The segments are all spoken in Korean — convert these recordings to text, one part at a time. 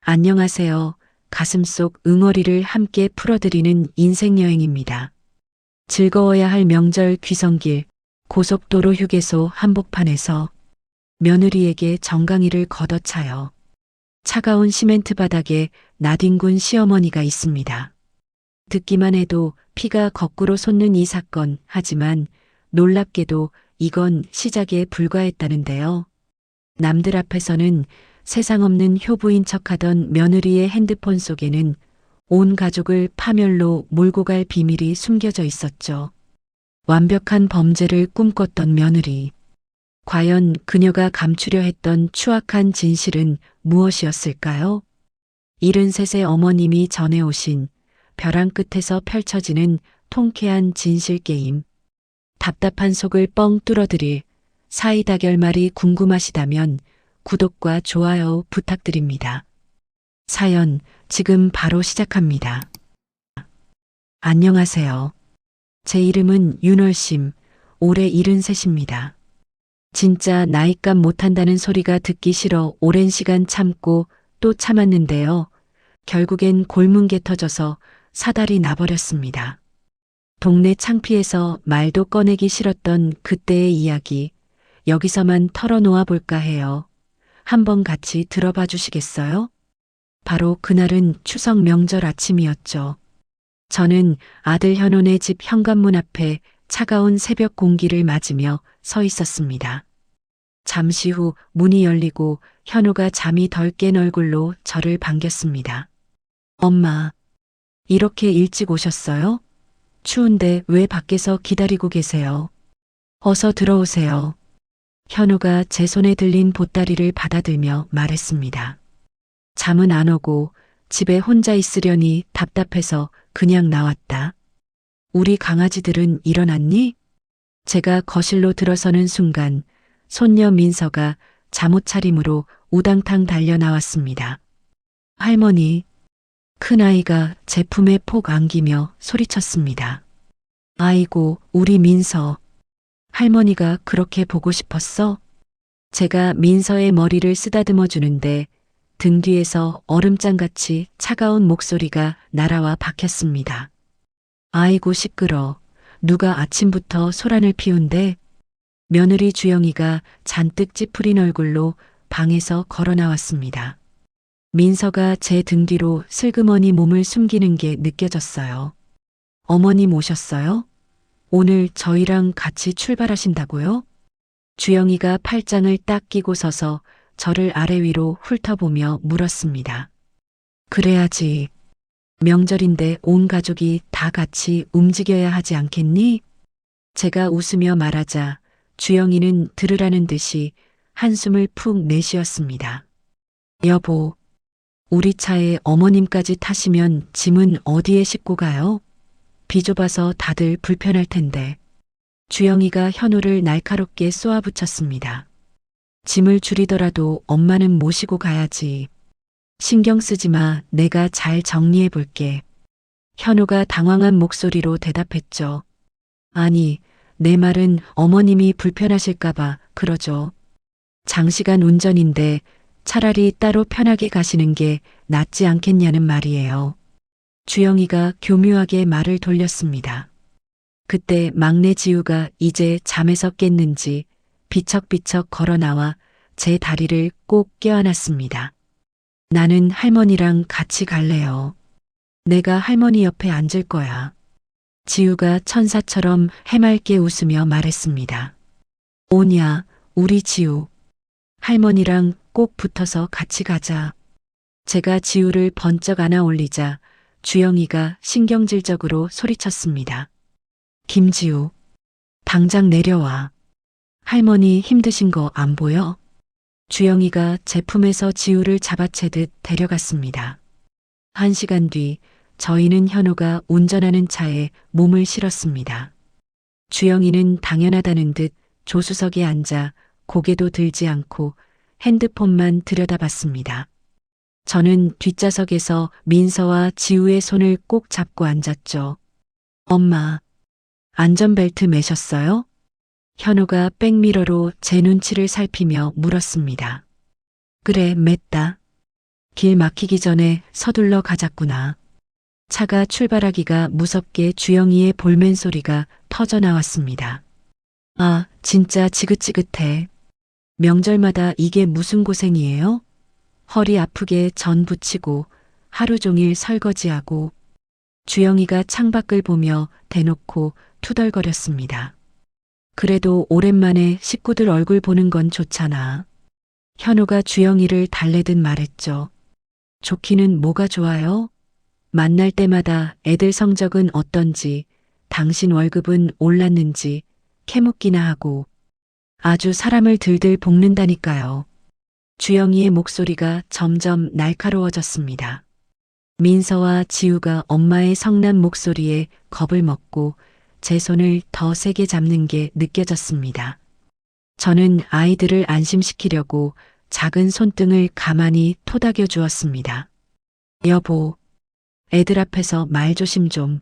안녕하세요. 가슴속 응어리를 함께 풀어드리는 인생여행입니다. 즐거워야 할 명절 귀성길, 고속도로 휴게소 한복판에서 며느리에게 정강이를 걷어차요. 차가운 시멘트 바닥에 나뒹군 시어머니가 있습니다. 듣기만 해도 피가 거꾸로 솟는 이 사건, 하지만 놀랍게도 이건 시작에 불과했다는데요. 남들 앞에서는 세상 없는 효부인 척하던 며느리의 핸드폰 속에는 온 가족을 파멸로 몰고 갈 비밀이 숨겨져 있었죠. 완벽한 범죄를 꿈꿨던 며느리. 과연 그녀가 감추려 했던 추악한 진실은 무엇이었을까요? 73의 어머님이 전해오신 벼랑 끝에서 펼쳐지는 통쾌한 진실 게임. 답답한 속을 뻥 뚫어드릴 사이다 결말이 궁금하시다면 구독과 좋아요 부탁드립니다. 사연 지금 바로 시작합니다. 안녕하세요. 제 이름은 윤월심, 올해 73입니다. 진짜 나이값 못한다는 소리가 듣기 싫어 오랜 시간 참고 또 참았는데요. 결국엔 골문게 터져서 사달이 나버렸습니다. 동네 창피해서 말도 꺼내기 싫었던 그때의 이야기, 여기서만 털어놓아 볼까 해요. 한번 같이 들어봐 주시겠어요? 바로 그날은 추석 명절 아침이었죠. 저는 아들 현원의 집 현관문 앞에 차가운 새벽 공기를 맞으며 서 있었습니다. 잠시 후 문이 열리고 현우가 잠이 덜 깬 얼굴로 저를 반겼습니다. 엄마, 이렇게 일찍 오셨어요? 추운데 왜 밖에서 기다리고 계세요? 어서 들어오세요. 현우가 제 손에 들린 보따리를 받아들며 말했습니다. 잠은 안 오고 집에 혼자 있으려니 답답해서 그냥 나왔다. 우리 강아지들은 일어났니? 제가 거실로 들어서는 순간 손녀 민서가 잠옷 차림으로 우당탕 달려 나왔습니다. 할머니, 큰아이가 제 품에 폭 안기며 소리쳤습니다. 아이고, 우리 민서. 할머니가 그렇게 보고 싶었어? 제가 민서의 머리를 쓰다듬어 주는데 등 뒤에서 얼음장같이 차가운 목소리가 날아와 박혔습니다. 아이고 시끄러. 누가 아침부터 소란을 피운대? 며느리 주영이가 잔뜩 찌푸린 얼굴로 방에서 걸어 나왔습니다. 민서가 제 등 뒤로 슬그머니 몸을 숨기는 게 느껴졌어요. 어머님 오셨어요? 오늘 저희랑 같이 출발하신다고요? 주영이가 팔짱을 딱 끼고 서서 저를 아래 위로 훑어보며 물었습니다. 그래야지. 명절인데 온 가족이 다 같이 움직여야 하지 않겠니? 제가 웃으며 말하자 주영이는 들으라는 듯이 한숨을 푹 내쉬었습니다. 여보, 우리 차에 어머님까지 타시면 짐은 어디에 싣고 가요? 비좁아서 다들 불편할 텐데. 주영이가 현우를 날카롭게 쏘아붙였습니다. 짐을 줄이더라도 엄마는 모시고 가야지. 신경 쓰지 마. 내가 잘 정리해 볼게. 현우가 당황한 목소리로 대답했죠. 아니, 내 말은 어머님이 불편하실까봐 그러죠. 장시간 운전인데 차라리 따로 편하게 가시는 게 낫지 않겠냐는 말이에요. 주영이가 교묘하게 말을 돌렸습니다. 그때 막내 지우가 이제 잠에서 깼는지 비척비척 걸어 나와 제 다리를 꼭 껴안았습니다. 나는 할머니랑 같이 갈래요. 내가 할머니 옆에 앉을 거야. 지우가 천사처럼 해맑게 웃으며 말했습니다. 오냐, 우리 지우. 할머니랑 꼭 붙어서 같이 가자. 제가 지우를 번쩍 안아 올리자 주영이가 신경질적으로 소리쳤습니다. 김지우, 당장 내려와. 할머니 힘드신 거 안 보여? 주영이가 제 품에서 지우를 잡아채듯 데려갔습니다. 1시간 뒤 저희는 현우가 운전하는 차에 몸을 실었습니다. 주영이는 당연하다는 듯 조수석에 앉아 고개도 들지 않고 핸드폰만 들여다봤습니다. 저는 뒷좌석에서 민서와 지우의 손을 꼭 잡고 앉았죠. 엄마, 안전벨트 매셨어요? 현우가 백미러로 제 눈치를 살피며 물었습니다. 그래, 맸다. 길 막히기 전에 서둘러 가자꾸나. 차가 출발하기가 무섭게 주영이의 볼멘 소리가 터져 나왔습니다. 아, 진짜 지긋지긋해. 명절마다 이게 무슨 고생이에요? 허리 아프게 전 부치고 하루 종일 설거지하고. 주영이가 창밖을 보며 대놓고 투덜거렸습니다. 그래도 오랜만에 식구들 얼굴 보는 건 좋잖아. 현우가 주영이를 달래듯 말했죠. 좋기는 뭐가 좋아요? 만날 때마다 애들 성적은 어떤지, 당신 월급은 올랐는지 캐묻기나 하고 아주 사람을 들들 볶는다니까요. 주영이의 목소리가 점점 날카로워졌습니다. 민서와 지우가 엄마의 성난 목소리에 겁을 먹고 제 손을 더 세게 잡는 게 느껴졌습니다. 저는 아이들을 안심시키려고 작은 손등을 가만히 토닥여 주었습니다. 여보, 애들 앞에서 말 조심 좀.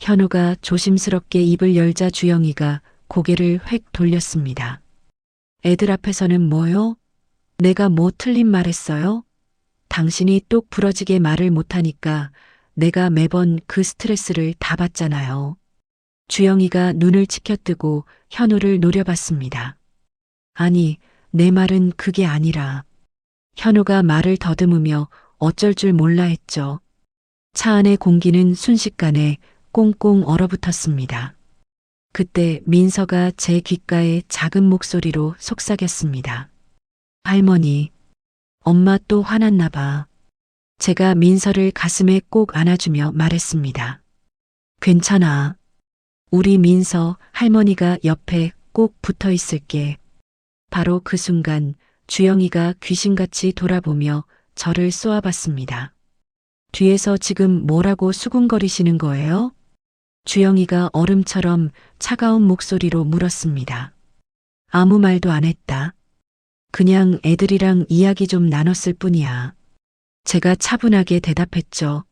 현우가 조심스럽게 입을 열자 주영이가 고개를 획 돌렸습니다. 애들 앞에서는 뭐요? 내가 뭐 틀린 말 했어요? 당신이 똑 부러지게 말을 못하니까 내가 매번 그 스트레스를 다 받잖아요. 주영이가 눈을 치켜뜨고 현우를 노려봤습니다. 아니, 내 말은 그게 아니라. 현우가 말을 더듬으며 어쩔 줄 몰라 했죠. 차 안의 공기는 순식간에 꽁꽁 얼어붙었습니다. 그때 민서가 제 귓가에 작은 목소리로 속삭였습니다. 할머니, 엄마 또 화났나 봐. 제가 민서를 가슴에 꼭 안아주며 말했습니다. 괜찮아. 우리 민서 할머니가 옆에 꼭 붙어 있을게. 바로 그 순간 주영이가 귀신같이 돌아보며 저를 쏘아봤습니다. 뒤에서 지금 뭐라고 수군거리시는 거예요? 주영이가 얼음처럼 차가운 목소리로 물었습니다. 아무 말도 안 했다. 그냥 애들이랑 이야기 좀 나눴을 뿐이야. 제가 차분하게 대답했죠.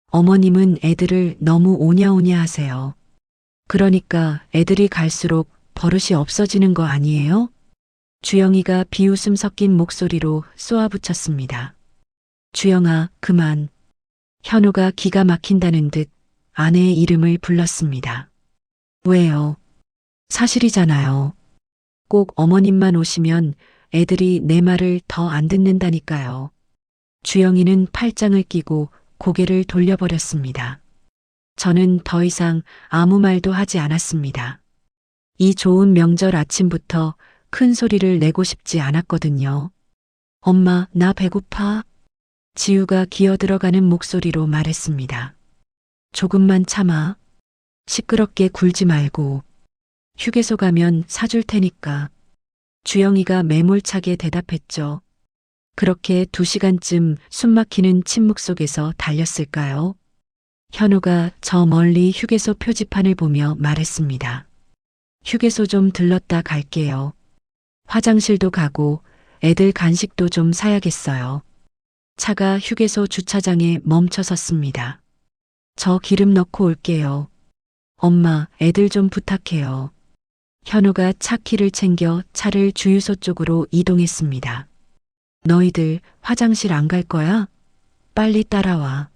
어머님은 애들을 너무 오냐오냐 하세요. 그러니까 애들이 갈수록 버릇이 없어지는 거 아니에요? 주영이가 비웃음 섞인 목소리로 쏘아붙였습니다. 주영아, 그만. 현우가 기가 막힌다는 듯 아내의 이름을 불렀습니다. 왜요? 사실이잖아요. 꼭 어머님만 오시면 애들이 내 말을 더 안 듣는다니까요. 주영이는 팔짱을 끼고 고개를 돌려버렸습니다. 저는 더 이상 아무 말도 하지 않았습니다. 이 좋은 명절 아침부터 큰 소리를 내고 싶지 않았거든요. 엄마, 나 배고파. 지우가 기어들어가는 목소리로 말했습니다. 조금만 참아. 시끄럽게 굴지 말고. 휴게소 가면 사줄 테니까. 주영이가 매몰차게 대답했죠. 그렇게 2시간쯤 숨막히는 침묵 속에서 달렸을까요? 현우가 저 멀리 휴게소 표지판을 보며 말했습니다. 휴게소 좀 들렀다 갈게요. 화장실도 가고 애들 간식도 좀 사야겠어요. 차가 휴게소 주차장에 멈춰 섰습니다. 저 기름 넣고 올게요. 엄마, 애들 좀 부탁해요. 현우가 차 키를 챙겨 차를 주유소 쪽으로 이동했습니다. 너희들 화장실 안 갈 거야? 빨리 따라와.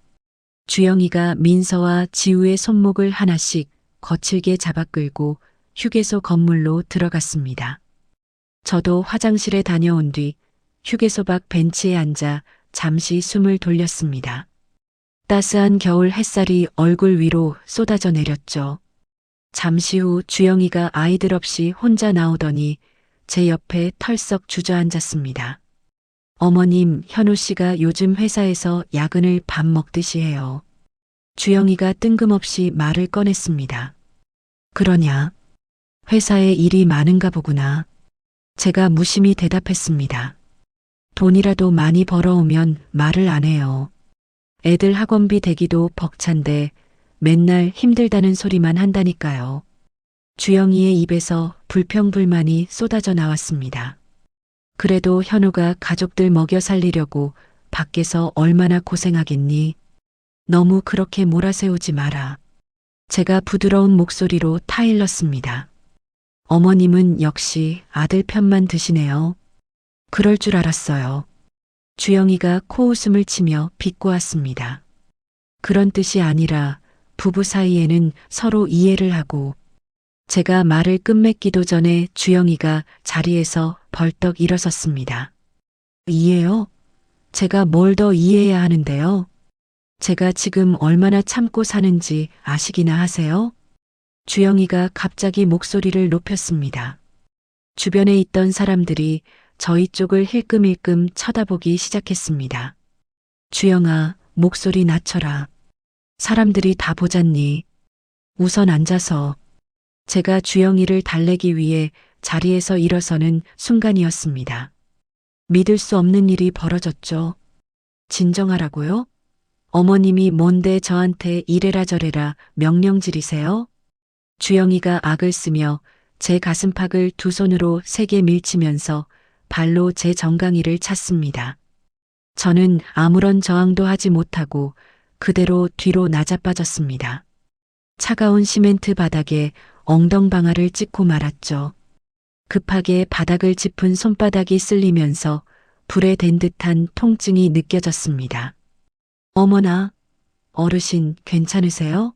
주영이가 민서와 지우의 손목을 하나씩 거칠게 잡아 끌고 휴게소 건물로 들어갔습니다. 저도 화장실에 다녀온 뒤 휴게소 밖 벤치에 앉아 잠시 숨을 돌렸습니다. 따스한 겨울 햇살이 얼굴 위로 쏟아져 내렸죠. 잠시 후 주영이가 아이들 없이 혼자 나오더니 제 옆에 털썩 주저앉았습니다. 어머님, 현우 씨가 요즘 회사에서 야근을 밥 먹듯이 해요. 주영이가 뜬금없이 말을 꺼냈습니다. 그러냐? 회사에 일이 많은가 보구나. 제가 무심히 대답했습니다. 돈이라도 많이 벌어오면 말을 안 해요. 애들 학원비 대기도 벅찬데 맨날 힘들다는 소리만 한다니까요. 주영이의 입에서 불평불만이 쏟아져 나왔습니다. 그래도 현우가 가족들 먹여 살리려고 밖에서 얼마나 고생하겠니? 너무 그렇게 몰아세우지 마라. 제가 부드러운 목소리로 타일렀습니다. 어머님은 역시 아들 편만 드시네요. 그럴 줄 알았어요. 주영이가 코웃음을 치며 비꼬았습니다. 그런 뜻이 아니라 부부 사이에는 서로 이해를 하고. 제가 말을 끝맺기도 전에 주영이가 자리에서 벌떡 일어섰습니다. 이해요? 제가 뭘 더 이해해야 하는데요? 제가 지금 얼마나 참고 사는지 아시기나 하세요? 주영이가 갑자기 목소리를 높였습니다. 주변에 있던 사람들이 저희 쪽을 힐끔힐끔 쳐다보기 시작했습니다. 주영아, 목소리 낮춰라. 사람들이 다 보잖니. 우선 앉아서. 제가 주영이를 달래기 위해 자리에서 일어서는 순간이었습니다. 믿을 수 없는 일이 벌어졌죠. 진정하라고요? 어머님이 뭔데 저한테 이래라 저래라 명령 지리세요? 주영이가 악을 쓰며 제 가슴팍을 두 손으로 세게 밀치면서 발로 제 정강이를 찼습니다. 저는 아무런 저항도 하지 못하고 그대로 뒤로 나자빠졌습니다. 차가운 시멘트 바닥에 엉덩방아를 찍고 말았죠. 급하게 바닥을 짚은 손바닥이 쓸리면서 불에 댄 듯한 통증이 느껴졌습니다. 어머나, 어르신 괜찮으세요?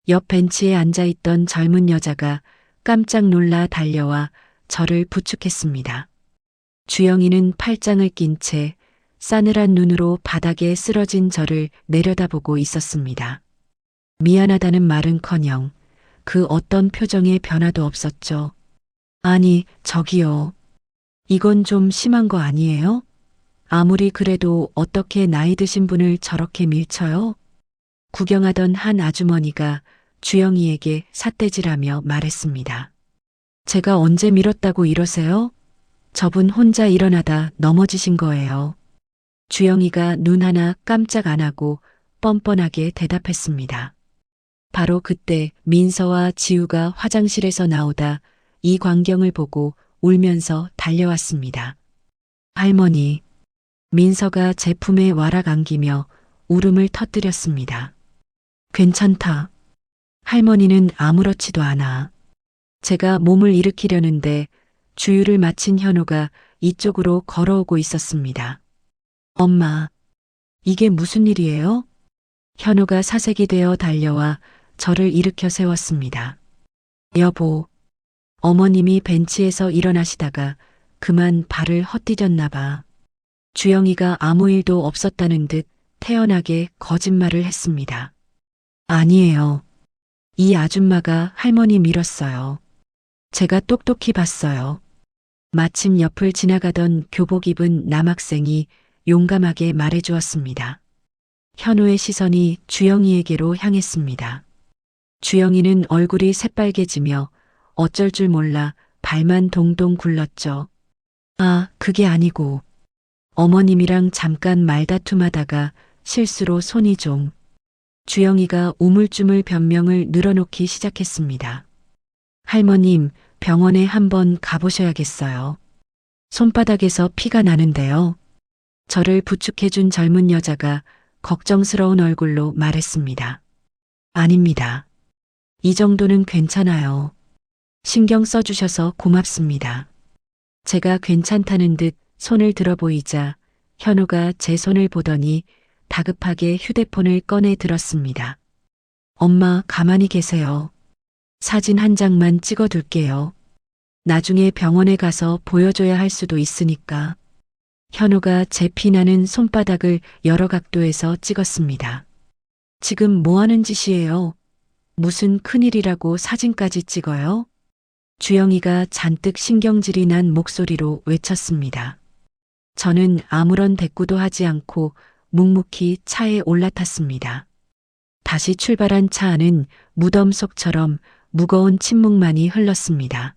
옆 벤치에 앉아있던 젊은 여자가 깜짝 놀라 달려와 저를 부축했습니다. 주영이는 팔짱을 낀 채 싸늘한 눈으로 바닥에 쓰러진 저를 내려다보고 있었습니다. 미안하다는 말은커녕 그 어떤 표정의 변화도 없었죠. 아니, 저기요. 이건 좀 심한 거 아니에요? 아무리 그래도 어떻게 나이 드신 분을 저렇게 밀쳐요? 구경하던 한 아주머니가 주영이에게 삿대질하며 말했습니다. 제가 언제 밀었다고 이러세요? 저분 혼자 일어나다 넘어지신 거예요. 주영이가 눈 하나 깜짝 안 하고 뻔뻔하게 대답했습니다. 바로 그때 민서와 지우가 화장실에서 나오다 이 광경을 보고 울면서 달려왔습니다. 할머니, 민서가 제 품에 와락 안기며 울음을 터뜨렸습니다. 괜찮다. 할머니는 아무렇지도 않아. 제가 몸을 일으키려는데 주유를 마친 현우가 이쪽으로 걸어오고 있었습니다. 엄마, 이게 무슨 일이에요? 현우가 사색이 되어 달려와 저를 일으켜 세웠습니다. 여보, 어머님이 벤치에서 일어나시다가 그만 발을 헛디뎠나 봐. 주영이가 아무 일도 없었다는 듯 태연하게 거짓말을 했습니다. 아니에요. 이 아줌마가 할머니 밀었어요. 제가 똑똑히 봤어요. 마침 옆을 지나가던 교복 입은 남학생이 용감하게 말해주었습니다. 현우의 시선이 주영이에게로 향했습니다. 주영이는 얼굴이 새빨개지며 어쩔 줄 몰라 발만 동동 굴렀죠. 아, 그게 아니고 어머님이랑 잠깐 말다툼하다가 실수로 손이 좀. 주영이가 우물쭈물 변명을 늘어놓기 시작했습니다. 할머님, 병원에 한번 가보셔야겠어요. 손바닥에서 피가 나는데요. 저를 부축해준 젊은 여자가 걱정스러운 얼굴로 말했습니다. 아닙니다. 이 정도는 괜찮아요. 신경 써주셔서 고맙습니다. 제가 괜찮다는 듯 손을 들어 보이자 현우가 제 손을 보더니 다급하게 휴대폰을 꺼내 들었습니다. 엄마, 가만히 계세요. 사진 한 장만 찍어둘게요. 나중에 병원에 가서 보여줘야 할 수도 있으니까. 현우가 제 피나는 손바닥을 여러 각도에서 찍었습니다. 지금 뭐 하는 짓이에요? 무슨 큰일이라고 사진까지 찍어요? 주영이가 잔뜩 신경질이 난 목소리로 외쳤습니다. 저는 아무런 대꾸도 하지 않고 묵묵히 차에 올라탔습니다. 다시 출발한 차 안은 무덤 속처럼 무거운 침묵만이 흘렀습니다.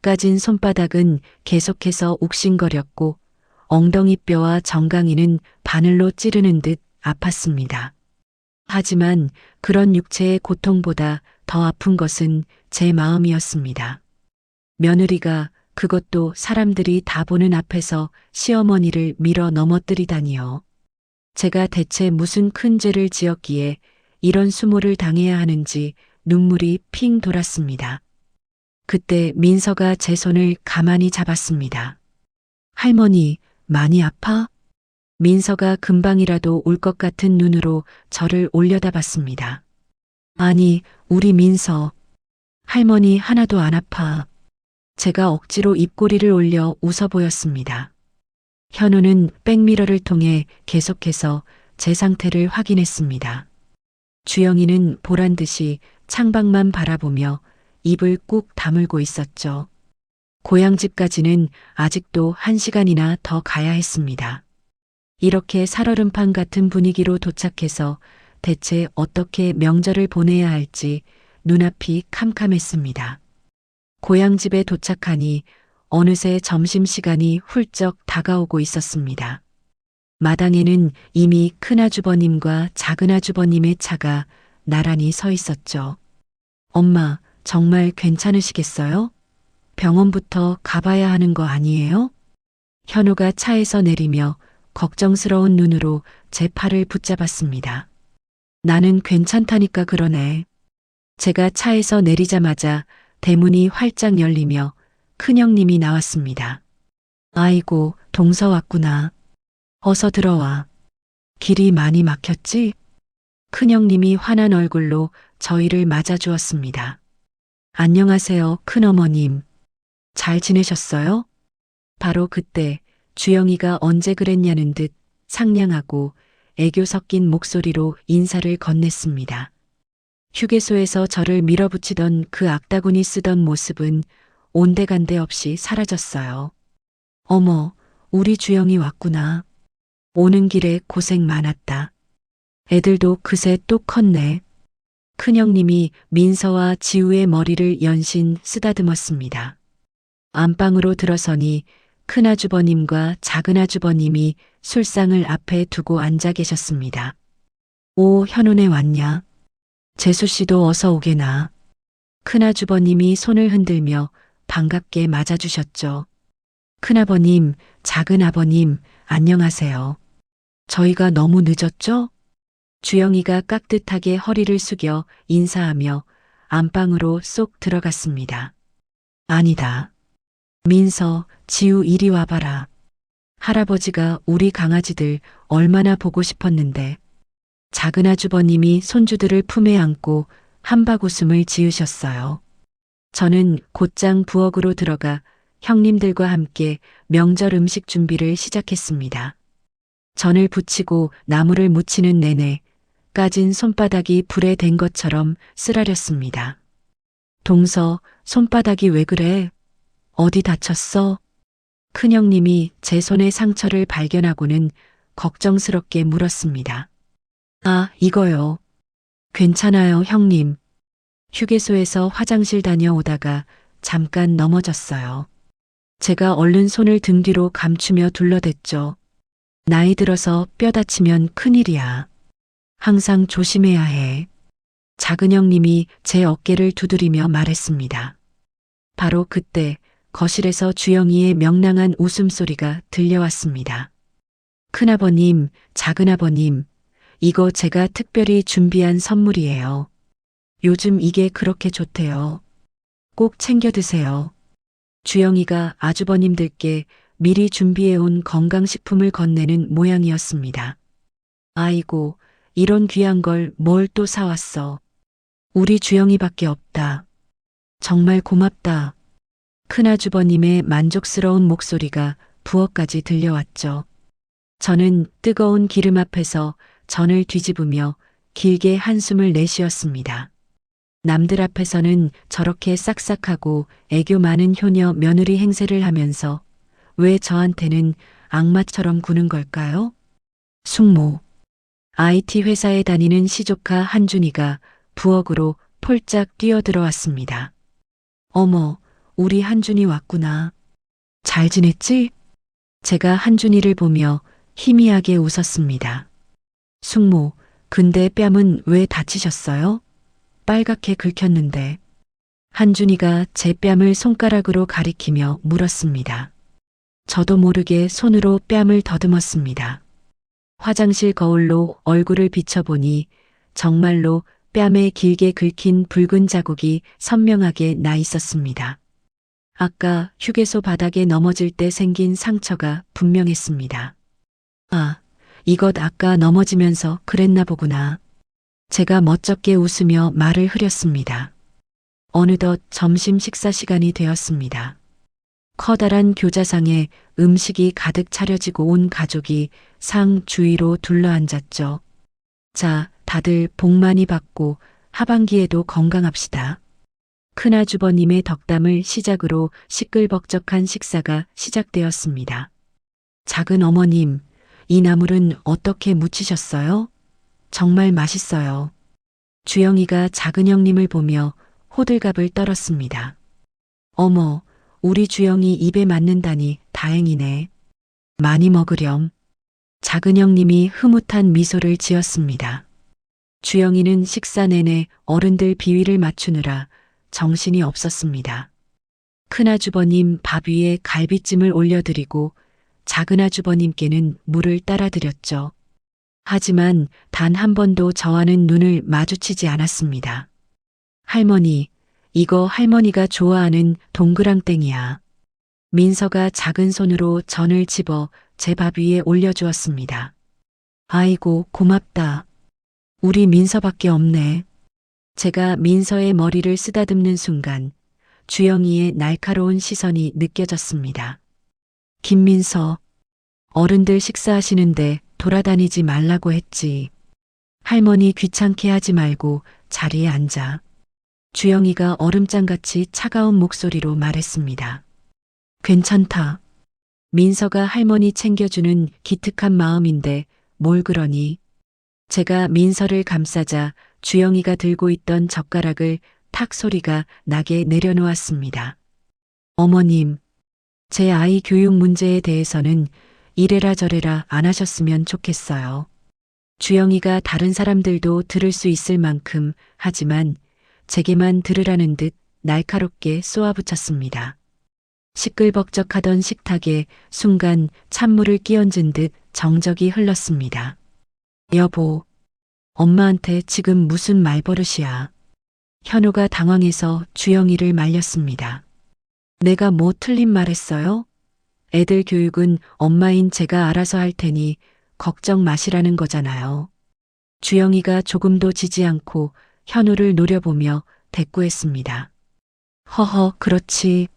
까진 손바닥은 계속해서 욱신거렸고 엉덩이뼈와 정강이는 바늘로 찌르는 듯 아팠습니다. 하지만 그런 육체의 고통보다 더 아픈 것은 제 마음이었습니다. 며느리가, 그것도 사람들이 다 보는 앞에서 시어머니를 밀어 넘어뜨리다니요. 제가 대체 무슨 큰 죄를 지었기에 이런 수모를 당해야 하는지 눈물이 핑 돌았습니다. 그때 민서가 제 손을 가만히 잡았습니다. 할머니, 많이 아파? 민서가 금방이라도 올 것 같은 눈으로 저를 올려다봤습니다. 아니, 우리 민서. 할머니 하나도 안 아파. 제가 억지로 입꼬리를 올려 웃어 보였습니다. 현우는 백미러를 통해 계속해서 제 상태를 확인했습니다. 주영이는 보란 듯이 창밖만 바라보며 입을 꾹 다물고 있었죠. 고향집까지는 아직도 1시간이나 더 가야 했습니다. 이렇게 살얼음판 같은 분위기로 도착해서 대체 어떻게 명절을 보내야 할지 눈앞이 캄캄했습니다. 고향집에 도착하니 어느새 점심시간이 훌쩍 다가오고 있었습니다. 마당에는 이미 큰아주버님과 작은아주버님의 차가 나란히 서 있었죠. 엄마, 정말 괜찮으시겠어요? 병원부터 가봐야 하는 거 아니에요? 현우가 차에서 내리며 걱정스러운 눈으로 제 팔을 붙잡았습니다. 나는 괜찮다니까 그러네. 제가 차에서 내리자마자 대문이 활짝 열리며 큰형님이 나왔습니다. 아이고, 동서 왔구나. 어서 들어와. 길이 많이 막혔지? 큰형님이 환한 얼굴로 저희를 맞아주었습니다. 안녕하세요, 큰어머님. 잘 지내셨어요? 바로 그때 주영이가 언제 그랬냐는 듯 상냥하고 애교 섞인 목소리로 인사를 건넸습니다. 휴게소에서 저를 밀어붙이던 그 악다구니 쓰던 모습은 온데간데 없이 사라졌어요. 어머, 우리 주영이 왔구나. 오는 길에 고생 많았다. 애들도 그새 또 컸네. 큰형님이 민서와 지우의 머리를 연신 쓰다듬었습니다. 안방으로 들어서니 큰아주버님과 작은아주버님이 술상을 앞에 두고 앉아 계셨습니다. 오, 현운에 왔냐? 재수씨도 어서 오게나. 큰아주버님이 손을 흔들며 반갑게 맞아주셨죠. 큰아버님, 작은아버님, 안녕하세요. 저희가 너무 늦었죠? 주영이가 깍듯하게 허리를 숙여 인사하며 안방으로 쏙 들어갔습니다. 아니다. 민서, 지우 이리 와봐라. 할아버지가 우리 강아지들 얼마나 보고 싶었는데. 작은아주버님이 손주들을 품에 안고 한박 웃음을 지으셨어요. 저는 곧장 부엌으로 들어가 형님들과 함께 명절 음식 준비를 시작했습니다. 전을 부치고 나무를 묻히는 내내 까진 손바닥이 불에 댄 것처럼 쓰라렸습니다. 동서, 손바닥이 왜 그래? 어디 다쳤어? 큰형님이 제 손의 상처를 발견하고는 걱정스럽게 물었습니다. 아, 이거요. 괜찮아요, 형님. 휴게소에서 화장실 다녀오다가 잠깐 넘어졌어요. 제가 얼른 손을 등 뒤로 감추며 둘러댔죠. 나이 들어서 뼈 다치면 큰일이야. 항상 조심해야 해. 작은 형님이 제 어깨를 두드리며 말했습니다. 바로 그때 거실에서 주영이의 명랑한 웃음소리가 들려왔습니다. 큰아버님, 작은아버님, 이거 제가 특별히 준비한 선물이에요. 요즘 이게 그렇게 좋대요. 꼭 챙겨 드세요. 주영이가 아주버님들께 미리 준비해온 건강식품을 건네는 모양이었습니다. 아이고, 이런 귀한 걸 뭘 또 사왔어. 우리 주영이밖에 없다. 정말 고맙다. 큰아주버님의 만족스러운 목소리가 부엌까지 들려왔죠. 저는 뜨거운 기름 앞에서 전을 뒤집으며 길게 한숨을 내쉬었습니다. 남들 앞에서는 저렇게 싹싹하고 애교 많은 효녀 며느리 행세를 하면서 왜 저한테는 악마처럼 구는 걸까요? 숙모. IT 회사에 다니는 시조카 한준이가 부엌으로 폴짝 뛰어들어왔습니다. 어머, 우리 한준이 왔구나. 잘 지냈지? 제가 한준이를 보며 희미하게 웃었습니다. 숙모, 근데 뺨은 왜 다치셨어요? 빨갛게 긁혔는데. 한준이가 제 뺨을 손가락으로 가리키며 물었습니다. 저도 모르게 손으로 뺨을 더듬었습니다. 화장실 거울로 얼굴을 비춰보니 정말로 뺨에 길게 긁힌 붉은 자국이 선명하게 나 있었습니다. 아까 휴게소 바닥에 넘어질 때 생긴 상처가 분명했습니다. 아, 이것 아까 넘어지면서 그랬나 보구나. 제가 멋쩍게 웃으며 말을 흐렸습니다. 어느덧 점심 식사 시간이 되었습니다. 커다란 교자상에 음식이 가득 차려지고 온 가족이 상 주위로 둘러앉았죠. 자, 다들 복 많이 받고 하반기에도 건강합시다. 큰아주버님의 덕담을 시작으로 시끌벅적한 식사가 시작되었습니다. 작은 어머님, 이 나물은 어떻게 무치셨어요? 정말 맛있어요. 주영이가 작은 형님을 보며 호들갑을 떨었습니다. 어머, 우리 주영이 입에 맞는다니 다행이네. 많이 먹으렴. 작은 형님이 흐뭇한 미소를 지었습니다. 주영이는 식사 내내 어른들 비위를 맞추느라 정신이 없었습니다. 큰아주버님 밥 위에 갈비찜을 올려드리고 작은아주버님께는 물을 따라드렸죠. 하지만 단 한 번도 저와는 눈을 마주치지 않았습니다. 할머니, 이거 할머니가 좋아하는 동그랑땡이야. 민서가 작은 손으로 전을 집어 제 밥 위에 올려주었습니다. 아이고, 고맙다. 우리 민서밖에 없네. 제가 민서의 머리를 쓰다듬는 순간 주영이의 날카로운 시선이 느껴졌습니다. 김민서, 어른들 식사하시는데 돌아다니지 말라고 했지. 할머니 귀찮게 하지 말고 자리에 앉아. 주영이가 얼음장같이 차가운 목소리로 말했습니다. 괜찮다. 민서가 할머니 챙겨주는 기특한 마음인데 뭘 그러니? 제가 민서를 감싸자 주영이가 들고 있던 젓가락을 탁 소리가 나게 내려놓았습니다. 어머님, 제 아이 교육 문제에 대해서는 이래라 저래라 안 하셨으면 좋겠어요. 주영이가 다른 사람들도 들을 수 있을 만큼 하지만 제게만 들으라는 듯 날카롭게 쏘아붙였습니다. 시끌벅적하던 식탁에 순간 찬물을 끼얹은 듯 정적이 흘렀습니다. 여보, 엄마한테 지금 무슨 말버릇이야. 현우가 당황해서 주영이를 말렸습니다. 내가 뭐 틀린 말 했어요? 애들 교육은 엄마인 제가 알아서 할 테니 걱정 마시라는 거잖아요. 주영이가 조금도 지지 않고 현우를 노려보며 대꾸했습니다. 허허, 그렇지.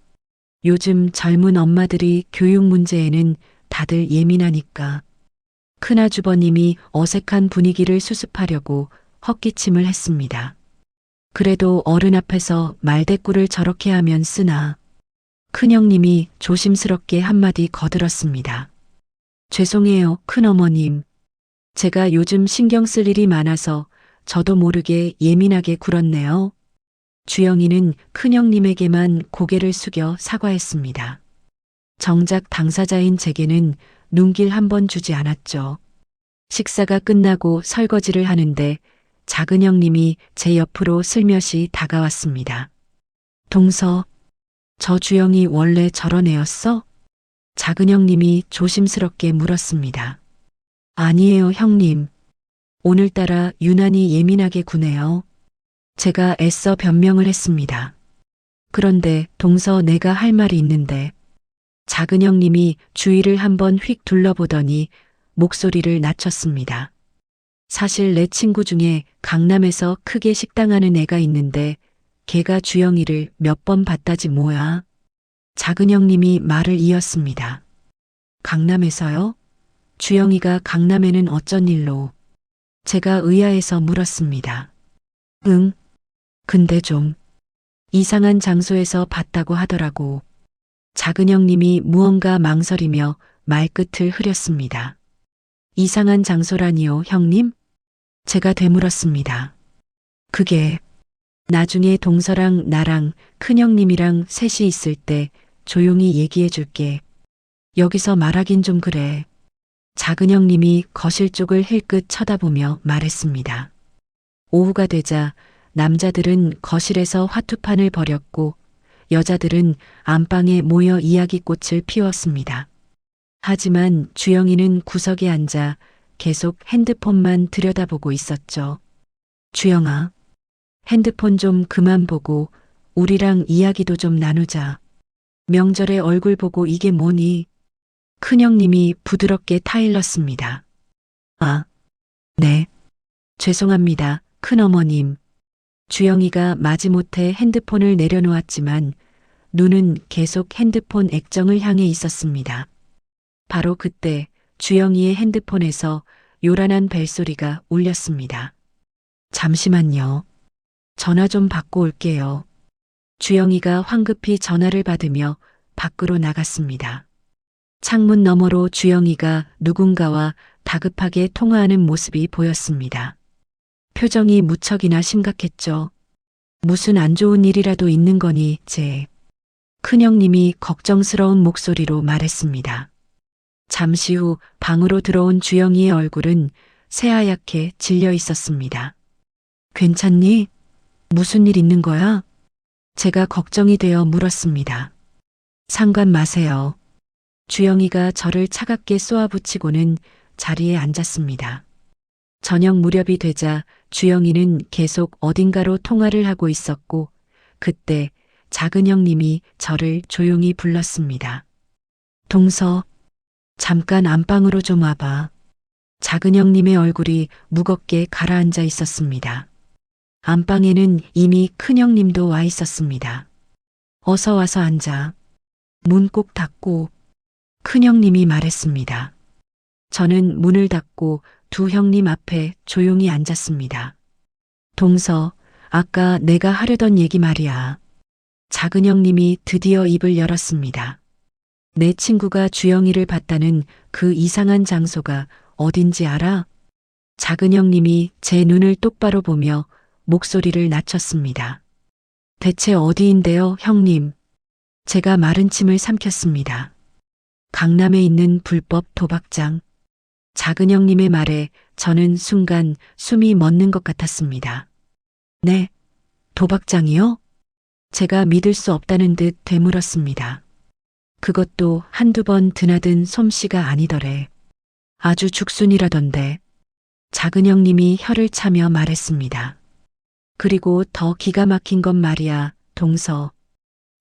요즘 젊은 엄마들이 교육 문제에는 다들 예민하니까. 큰아주버님이 어색한 분위기를 수습하려고 헛기침을 했습니다. 그래도 어른 앞에서 말대꾸를 저렇게 하면 쓰나. 큰형님이 조심스럽게 한마디 거들었습니다. 죄송해요, 큰어머님. 제가 요즘 신경 쓸 일이 많아서 저도 모르게 예민하게 굴었네요. 주영이는 큰형님에게만 고개를 숙여 사과했습니다. 정작 당사자인 제게는 눈길 한 번 주지 않았죠. 식사가 끝나고 설거지를 하는데 작은 형님이 제 옆으로 슬며시 다가왔습니다. 동서, 저 주영이 원래 저런 애였어? 작은 형님이 조심스럽게 물었습니다. 아니에요, 형님. 오늘따라 유난히 예민하게 구네요. 제가 애써 변명을 했습니다. 그런데 동서, 내가 할 말이 있는데. 작은 형님이 주위를 한번 휙 둘러보더니 목소리를 낮췄습니다. 사실 내 친구 중에 강남에서 크게 식당하는 애가 있는데 걔가 주영이를 몇 번 봤다지 뭐야. 작은 형님이 말을 이었습니다. 강남에서요? 주영이가 강남에는 어쩐 일로? 제가 의아해서 물었습니다. 응. 근데 좀 이상한 장소에서 봤다고 하더라고. 작은 형님이 무언가 망설이며 말끝을 흐렸습니다. 이상한 장소라니요, 형님? 제가 되물었습니다. 그게 나중에 동서랑 나랑 큰형님이랑 셋이 있을 때 조용히 얘기해 줄게. 여기서 말하긴 좀 그래. 작은 형님이 거실 쪽을 힐끗 쳐다보며 말했습니다. 오후가 되자 남자들은 거실에서 화투판을 벌였고 여자들은 안방에 모여 이야기꽃을 피웠습니다. 하지만 주영이는 구석에 앉아 계속 핸드폰만 들여다보고 있었죠. 주영아, 핸드폰 좀 그만 보고 우리랑 이야기도 좀 나누자. 명절에 얼굴 보고 이게 뭐니? 큰형님이 부드럽게 타일렀습니다. 아, 네. 죄송합니다, 큰어머님. 주영이가 마지못해 핸드폰을 내려놓았지만 눈은 계속 핸드폰 액정을 향해 있었습니다. 바로 그때 주영이의 핸드폰에서 요란한 벨소리가 울렸습니다. 잠시만요. 전화 좀 받고 올게요. 주영이가 황급히 전화를 받으며 밖으로 나갔습니다. 창문 너머로 주영이가 누군가와 다급하게 통화하는 모습이 보였습니다. 표정이 무척이나 심각했죠. 무슨 안 좋은 일이라도 있는 거니, 제. 큰형님이 걱정스러운 목소리로 말했습니다. 잠시 후 방으로 들어온 주영이의 얼굴은 새하얗게 질려 있었습니다. 괜찮니? 무슨 일 있는 거야? 제가 걱정이 되어 물었습니다. 상관 마세요. 주영이가 저를 차갑게 쏘아붙이고는 자리에 앉았습니다. 저녁 무렵이 되자 주영이는 계속 어딘가로 통화를 하고 있었고 그때 작은 형님이 저를 조용히 불렀습니다. 동서, 잠깐 안방으로 좀 와봐. 작은 형님의 얼굴이 무겁게 가라앉아 있었습니다. 안방에는 이미 큰 형님도 와 있었습니다. 어서 와서 앉아. 문 꼭 닫고. 큰 형님이 말했습니다. 저는 문을 닫고 두 형님 앞에 조용히 앉았습니다. 동서, 아까 내가 하려던 얘기 말이야. 작은 형님이 드디어 입을 열었습니다. 내 친구가 주영이를 봤다는 그 이상한 장소가 어딘지 알아? 작은 형님이 제 눈을 똑바로 보며 목소리를 낮췄습니다. 대체 어디인데요, 형님? 제가 마른 침을 삼켰습니다. 강남에 있는 불법 도박장. 작은 형님의 말에 저는 순간 숨이 멎는 것 같았습니다. 네, 도박장이요? 제가 믿을 수 없다는 듯 되물었습니다. 그것도 한두 번 드나든 솜씨가 아니더래. 아주 죽순이라던데. 작은 형님이 혀를 차며 말했습니다. 그리고 더 기가 막힌 건 말이야, 동서.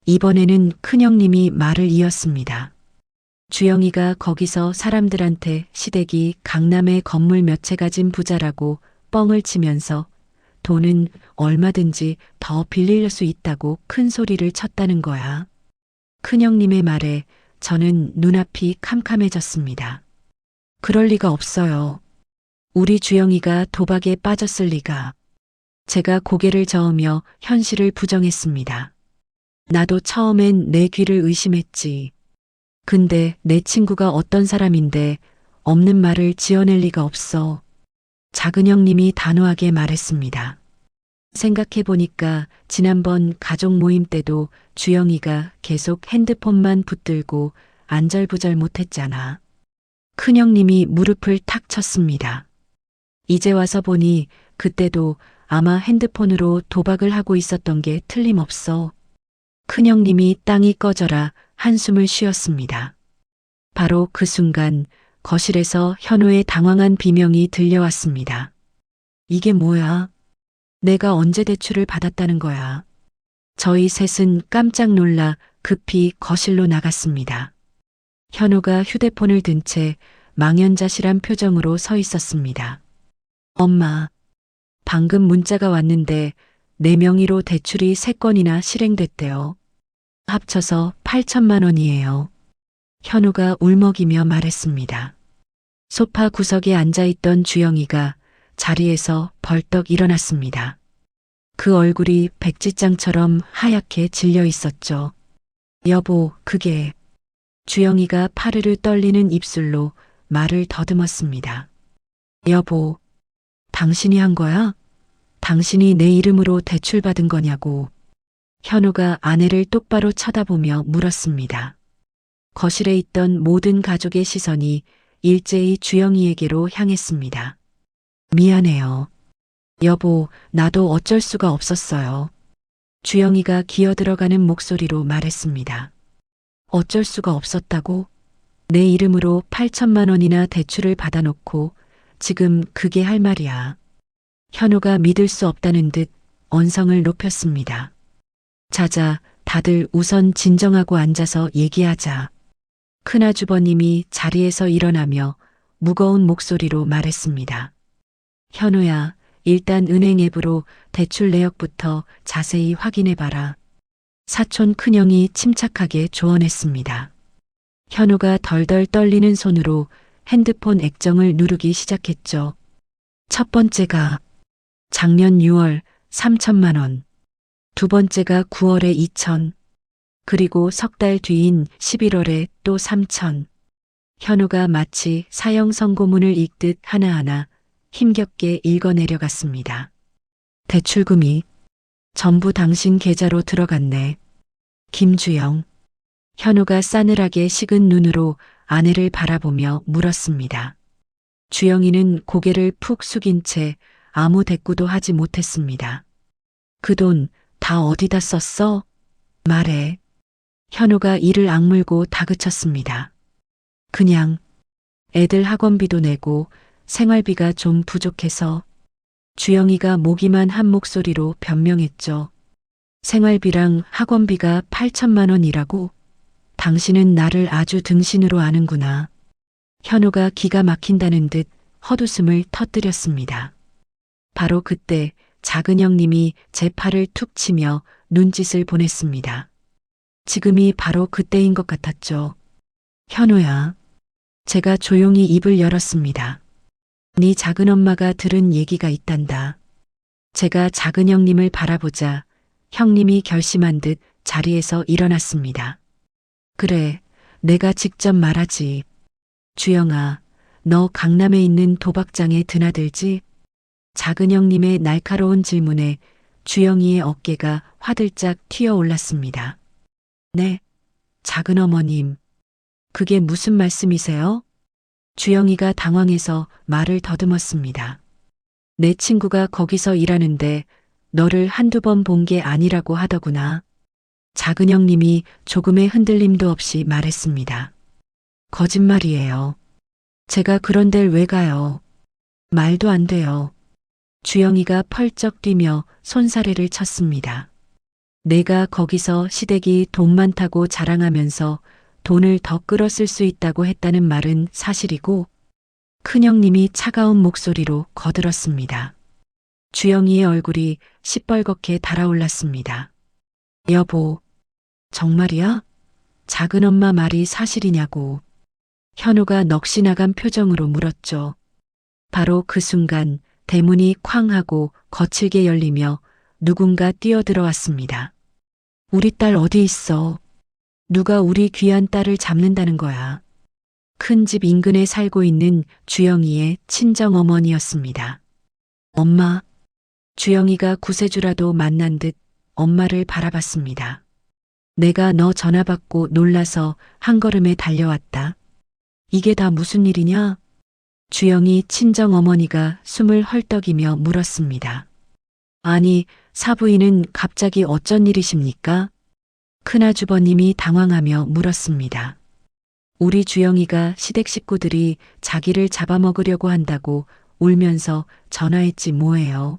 이번에는 큰 형님이 말을 이었습니다. 주영이가 거기서 사람들한테 시댁이 강남에 건물 몇 채 가진 부자라고 뻥을 치면서 돈은 얼마든지 더 빌릴 수 있다고 큰 소리를 쳤다는 거야. 큰형님의 말에 저는 눈앞이 캄캄해졌습니다. 그럴 리가 없어요. 우리 주영이가 도박에 빠졌을 리가. 제가 고개를 저으며 현실을 부정했습니다. 나도 처음엔 내 귀를 의심했지. 근데 내 친구가 어떤 사람인데 없는 말을 지어낼 리가 없어. 작은 형님이 단호하게 말했습니다. 생각해보니까 지난번 가족 모임 때도 주영이가 계속 핸드폰만 붙들고 안절부절 못했잖아. 큰 형님이 무릎을 탁 쳤습니다. 이제 와서 보니 그때도 아마 핸드폰으로 도박을 하고 있었던 게 틀림없어. 큰 형님이 땅이 꺼져라 한숨을 쉬었습니다. 바로 그 순간 거실에서 현우의 당황한 비명이 들려왔습니다. 이게 뭐야? 내가 언제 대출을 받았다는 거야? 저희 셋은 깜짝 놀라 급히 거실로 나갔습니다. 현우가 휴대폰을 든 채 망연자실한 표정으로 서 있었습니다. 엄마, 방금 문자가 왔는데 내 명의로 대출이 3건이나 실행됐대요. 합쳐서 8천만 원이에요. 현우가 울먹이며 말했습니다. 소파 구석에 앉아있던 주영이가 자리에서 벌떡 일어났습니다. 그 얼굴이 백지장처럼 하얗게 질려 있었죠. 여보, 그게... 주영이가 파르르 떨리는 입술로 말을 더듬었습니다. 여보, 당신이 한 거야? 당신이 내 이름으로 대출받은 거냐고. 현우가 아내를 똑바로 쳐다보며 물었습니다. 거실에 있던 모든 가족의 시선이 일제히 주영이에게로 향했습니다. 미안해요. 여보, 나도 어쩔 수가 없었어요. 주영이가 기어들어가는 목소리로 말했습니다. 어쩔 수가 없었다고? 내 이름으로 8천만 원이나 대출을 받아놓고 지금 그게 할 말이야. 현우가 믿을 수 없다는 듯 언성을 높였습니다. 자자, 다들 우선 진정하고 앉아서 얘기하자. 큰아주버님이 자리에서 일어나며 무거운 목소리로 말했습니다. 현우야, 일단 은행 앱으로 대출 내역부터 자세히 확인해봐라. 사촌 큰형이 침착하게 조언했습니다. 현우가 덜덜 떨리는 손으로 핸드폰 액정을 누르기 시작했죠. 첫 번째가 작년 6월 3천만 원, 두 번째가 9월에 2천, 그리고 석 달 뒤인 11월에 또 3천. 현우가 마치 사형 선고문을 읽듯 하나하나 힘겹게 읽어내려갔습니다. 대출금이 전부 당신 계좌로 들어갔네. 김주영. 현우가 싸늘하게 식은 눈으로 아내를 바라보며 물었습니다. 주영이는 고개를 푹 숙인 채 아무 대꾸도 하지 못했습니다. 그 돈 다 어디다 썼어? 말해. 현우가 이를 악물고 다그쳤습니다. 그냥 애들 학원비도 내고 생활비가 좀 부족해서. 주영이가 모기만 한 목소리로 변명했죠. 생활비랑 학원비가 8천만 원이라고? 당신은 나를 아주 등신으로 아는구나. 현우가 기가 막힌다는 듯 헛웃음을 터뜨렸습니다. 바로 그때 작은 형님이 제 팔을 툭 치며 눈짓을 보냈습니다. 지금이 바로 그때인 것 같았죠. 현우야. 제가 조용히 입을 열었습니다. 네 작은 엄마가 들은 얘기가 있단다. 제가 작은 형님을 바라보자 형님이 결심한 듯 자리에서 일어났습니다. 그래, 내가 직접 말하지. 주영아, 너 강남에 있는 도박장에 드나들지? 작은 형님의 날카로운 질문에 주영이의 어깨가 화들짝 튀어올랐습니다. 네, 작은 어머님. 그게 무슨 말씀이세요? 주영이가 당황해서 말을 더듬었습니다. 내 친구가 거기서 일하는데 너를 한두 번 본 게 아니라고 하더구나. 작은 형님이 조금의 흔들림도 없이 말했습니다. 거짓말이에요. 제가 그런 데를 왜 가요? 말도 안 돼요. 주영이가 펄쩍 뛰며 손사래를 쳤습니다. 내가 거기서 시댁이 돈 많다고 자랑하면서 돈을 더 끌어 쓸 수 있다고 했다는 말은 사실이고, 큰형님이 차가운 목소리로 거들었습니다. 주영이의 얼굴이 시뻘겋게 달아올랐습니다. 여보, 정말이야? 작은 엄마 말이 사실이냐고. 현우가 넋이 나간 표정으로 물었죠. 바로 그 순간 대문이 쾅 하고 거칠게 열리며 누군가 뛰어들어왔습니다. 우리 딸 어디 있어? 누가 우리 귀한 딸을 잡는다는 거야. 큰 집 인근에 살고 있는 주영이의 친정어머니였습니다. 엄마. 주영이가 구세주라도 만난 듯 엄마를 바라봤습니다. 내가 너 전화 받고 놀라서 한 걸음에 달려왔다. 이게 다 무슨 일이냐? 주영이 친정어머니가 숨을 헐떡이며 물었습니다. 아니, 사부인은 갑자기 어쩐 일이십니까? 큰아주버님이 당황하며 물었습니다. 우리 주영이가 시댁 식구들이 자기를 잡아먹으려고 한다고 울면서 전화했지 뭐예요.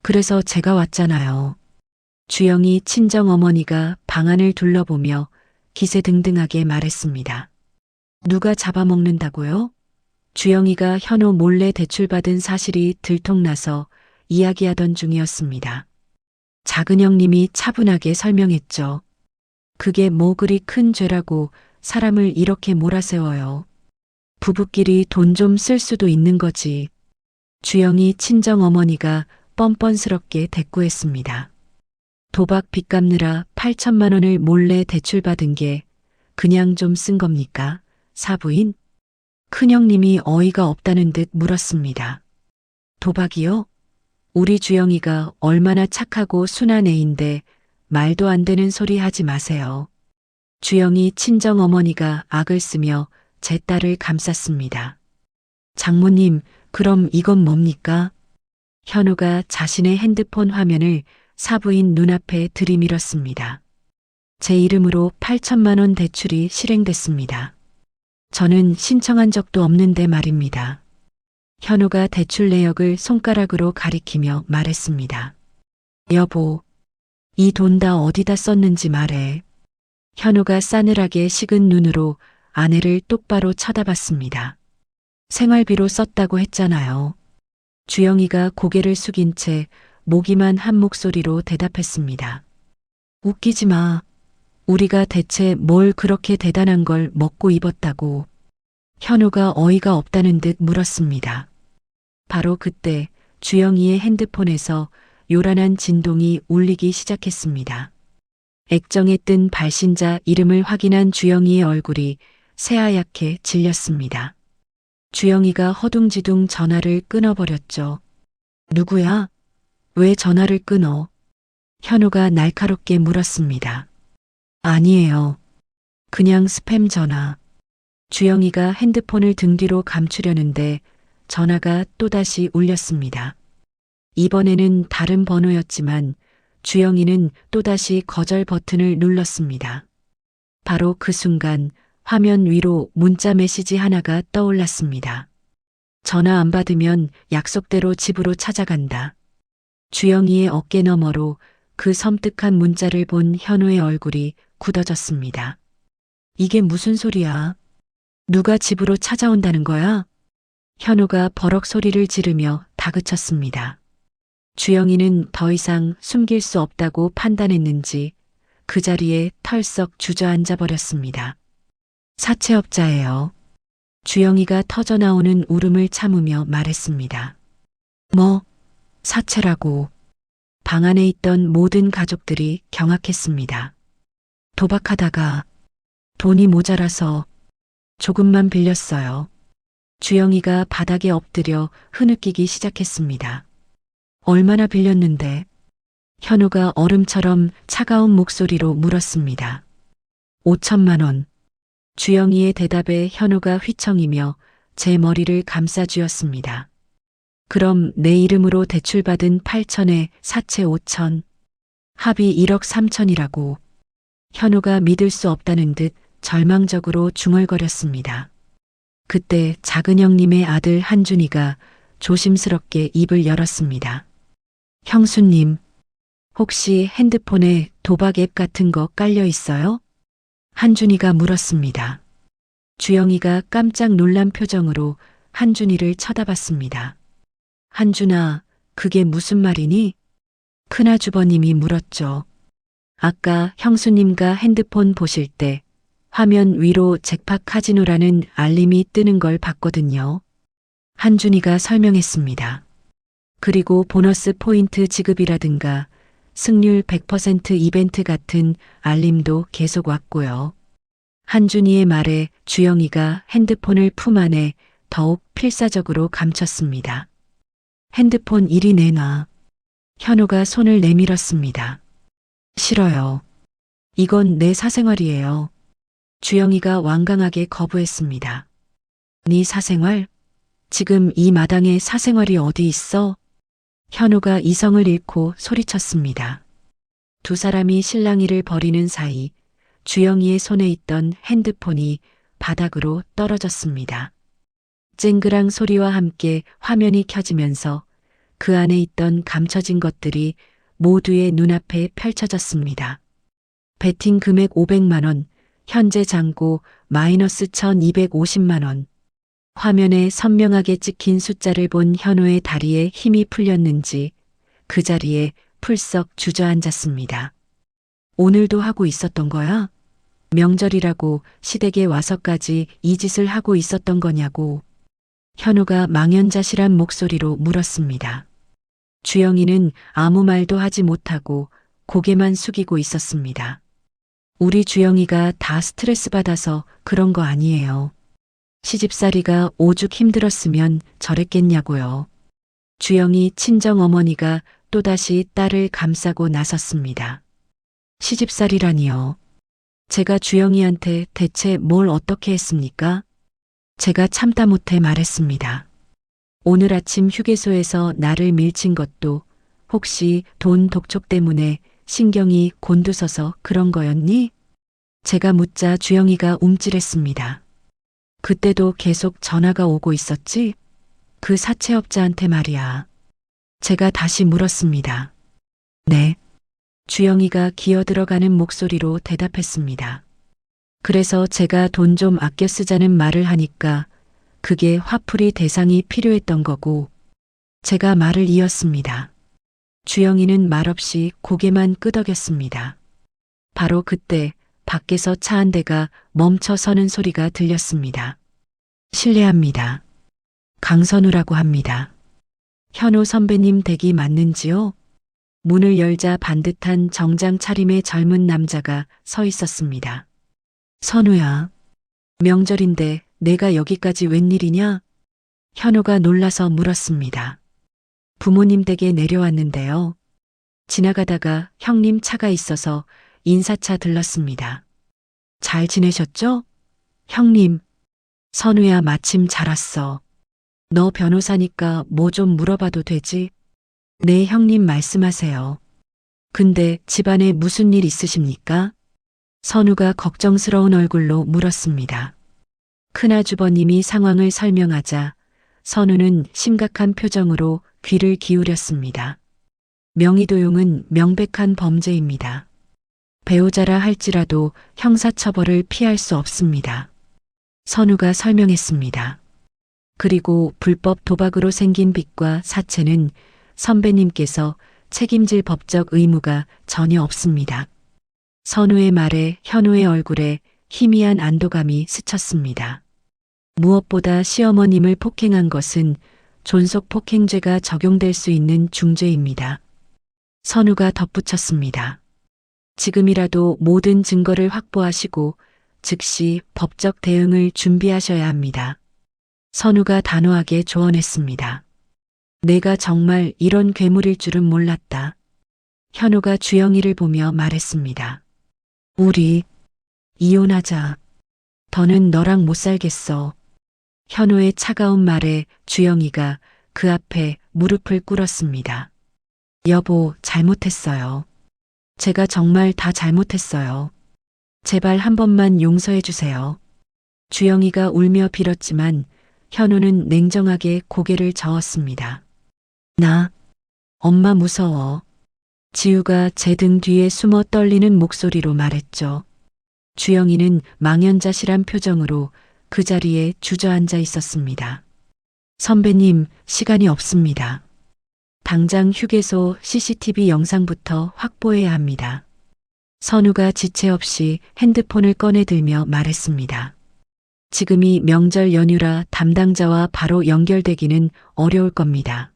그래서 제가 왔잖아요. 주영이 친정어머니가 방안을 둘러보며 기세등등하게 말했습니다. 누가 잡아먹는다고요? 주영이가 현우 몰래 대출받은 사실이 들통나서 이야기하던 중이었습니다. 작은 형님이 차분하게 설명했죠. 그게 뭐 그리 큰 죄라고 사람을 이렇게 몰아세워요. 부부끼리 돈 좀 쓸 수도 있는 거지. 주영이 친정어머니가 뻔뻔스럽게 대꾸했습니다. 도박 빚 갚느라 8천만 원을 몰래 대출받은 게 그냥 좀 쓴 겁니까? 사부인? 큰형님이 어이가 없다는 듯 물었습니다. 도박이요? 우리 주영이가 얼마나 착하고 순한 애인데 말도 안 되는 소리 하지 마세요. 주영이 친정어머니가 악을 쓰며 제 딸을 감쌌습니다. 장모님, 그럼 이건 뭡니까? 현우가 자신의 핸드폰 화면을 사부인 눈앞에 들이밀었습니다. 제 이름으로 8천만 원 대출이 실행됐습니다. 저는 신청한 적도 없는데 말입니다. 현우가 대출 내역을 손가락으로 가리키며 말했습니다. 여보, 이 돈 다 어디다 썼는지 말해. 현우가 싸늘하게 식은 눈으로 아내를 똑바로 쳐다봤습니다. 생활비로 썼다고 했잖아요. 주영이가 고개를 숙인 채 모기만 한 목소리로 대답했습니다. 웃기지 마. 우리가 대체 뭘 그렇게 대단한 걸 먹고 입었다고. 현우가 어이가 없다는 듯 물었습니다. 바로 그때 주영이의 핸드폰에서 요란한 진동이 울리기 시작했습니다. 액정에 뜬 발신자 이름을 확인한 주영이의 얼굴이 새하얗게 질렸습니다. 주영이가 허둥지둥 전화를 끊어버렸죠. 누구야? 왜 전화를 끊어? 현우가 날카롭게 물었습니다. 아니에요. 그냥 스팸 전화. 주영이가 핸드폰을 등 뒤로 감추려는데 전화가 또다시 울렸습니다. 이번에는 다른 번호였지만 주영이는 또다시 거절 버튼을 눌렀습니다. 바로 그 순간 화면 위로 문자 메시지 하나가 떠올랐습니다. 전화 안 받으면 약속대로 집으로 찾아간다. 주영이의 어깨 너머로 그 섬뜩한 문자를 본 현우의 얼굴이 굳어졌습니다. 이게 무슨 소리야? 누가 집으로 찾아온다는 거야? 현우가 버럭 소리를 지르며 다그쳤습니다. 주영이는 더 이상 숨길 수 없다고 판단했는지 그 자리에 털썩 주저앉아 버렸습니다. 사채업자예요. 주영이가 터져나오는 울음을 참으며 말했습니다. 뭐, 사채라고. 방 안에 있던 모든 가족들이 경악했습니다. 도박하다가 돈이 모자라서 조금만 빌렸어요. 주영이가 바닥에 엎드려 흐느끼기 시작했습니다. 얼마나 빌렸는데? 현우가 얼음처럼 차가운 목소리로 물었습니다. 5천만 원. 주영이의 대답에 현우가 휘청이며 제 머리를 감싸쥐었습니다. 그럼 내 이름으로 대출받은 8천에 사채 5천. 합의 1억 3천이라고. 현우가 믿을 수 없다는 듯 절망적으로 중얼거렸습니다. 그때 작은 형님의 아들 한준이가 조심스럽게 입을 열었습니다. 형수님, 혹시 핸드폰에 도박 앱 같은 거 깔려 있어요? 한준이가 물었습니다. 주영이가 깜짝 놀란 표정으로 한준이를 쳐다봤습니다. 한준아, 그게 무슨 말이니? 큰아주버님이 물었죠. 아까 형수님과 핸드폰 보실 때 화면 위로 잭팟 카지노라는 알림이 뜨는 걸 봤거든요. 한준이가 설명했습니다. 그리고 보너스 포인트 지급이라든가 승률 100% 이벤트 같은 알림도 계속 왔고요. 한준이의 말에 주영이가 핸드폰을 품 안에 더욱 필사적으로 감췄습니다. 핸드폰 이리 내놔. 현우가 손을 내밀었습니다. 싫어요. 이건 내 사생활이에요. 주영이가 완강하게 거부했습니다. 네 사생활? 지금 이 마당에 사생활이 어디 있어? 현우가 이성을 잃고 소리쳤습니다. 두 사람이 실랑이를 벌이는 사이 주영이의 손에 있던 핸드폰이 바닥으로 떨어졌습니다. 쨍그랑 소리와 함께 화면이 켜지면서 그 안에 있던 감춰진 것들이 모두의 눈앞에 펼쳐졌습니다. 베팅 금액 500만 원, 현재 잔고 마이너스 1250만 원. 화면에 선명하게 찍힌 숫자를 본 현우의 다리에 힘이 풀렸는지 그 자리에 풀썩 주저앉았습니다. 오늘도 하고 있었던 거야? 명절이라고 시댁에 와서까지 이 짓을 하고 있었던 거냐고. 현우가 망연자실한 목소리로 물었습니다. 주영이는 아무 말도 하지 못하고 고개만 숙이고 있었습니다. 우리 주영이가 다 스트레스 받아서 그런 거 아니에요. 시집살이가 오죽 힘들었으면 저랬겠냐고요. 주영이 친정어머니가 또다시 딸을 감싸고 나섰습니다. 시집살이라니요. 제가 주영이한테 대체 뭘 어떻게 했습니까? 제가 참다 못해 말했습니다. 오늘 아침 휴게소에서 나를 밀친 것도 혹시 돈 독촉 때문에 신경이 곤두서서 그런 거였니? 제가 묻자 주영이가 움찔했습니다. 그때도 계속 전화가 오고 있었지? 그 사채업자한테 말이야. 제가 다시 물었습니다. 네. 주영이가 기어들어가는 목소리로 대답했습니다. 그래서 제가 돈 좀 아껴 쓰자는 말을 하니까 그게 화풀이 대상이 필요했던 거고, 제가 말을 이었습니다. 주영이는 말없이 고개만 끄덕였습니다. 바로 그때 밖에서 차 한 대가 멈춰 서는 소리가 들렸습니다. 실례합니다. 강선우라고 합니다. 현우 선배님 댁이 맞는지요? 문을 열자 반듯한 정장 차림의 젊은 남자가 서 있었습니다. 선우야, 명절인데 내가 여기까지 웬일이냐? 현우가 놀라서 물었습니다. 부모님 댁에 내려왔는데요. 지나가다가 형님 차가 있어서 인사차 들렀습니다. 잘 지내셨죠? 형님, 선우야 마침 잘 왔어. 너 변호사니까 뭐 좀 물어봐도 되지? 네, 형님 말씀하세요. 근데 집안에 무슨 일 있으십니까? 선우가 걱정스러운 얼굴로 물었습니다. 큰아주버님이 상황을 설명하자 선우는 심각한 표정으로 귀를 기울였습니다. 명의도용은 명백한 범죄입니다. 배우자라 할지라도 형사처벌을 피할 수 없습니다. 선우가 설명했습니다. 그리고 불법 도박으로 생긴 빚과 사채는 선배님께서 책임질 법적 의무가 전혀 없습니다. 선우의 말에 현우의 얼굴에 희미한 안도감이 스쳤습니다. 무엇보다 시어머님을 폭행한 것은 존속폭행죄가 적용될 수 있는 중죄입니다. 선우가 덧붙였습니다. 지금이라도 모든 증거를 확보하시고 즉시 법적 대응을 준비하셔야 합니다. 선우가 단호하게 조언했습니다. 내가 정말 이런 괴물일 줄은 몰랐다. 현우가 주영이를 보며 말했습니다. 우리 이혼하자. 더는 너랑 못 살겠어. 현우의 차가운 말에 주영이가 그 앞에 무릎을 꿇었습니다. 여보, 잘못했어요. 제가 정말 다 잘못했어요. 제발 한 번만 용서해 주세요. 주영이가 울며 빌었지만 현우는 냉정하게 고개를 저었습니다. 나, 엄마 무서워. 지우가 제 등 뒤에 숨어 떨리는 목소리로 말했죠. 주영이는 망연자실한 표정으로 그 자리에 주저앉아 있었습니다. 선배님, 시간이 없습니다. 당장 휴게소 CCTV 영상부터 확보해야 합니다. 선우가 지체 없이 핸드폰을 꺼내들며 말했습니다. 지금이 명절 연휴라 담당자와 바로 연결되기는 어려울 겁니다.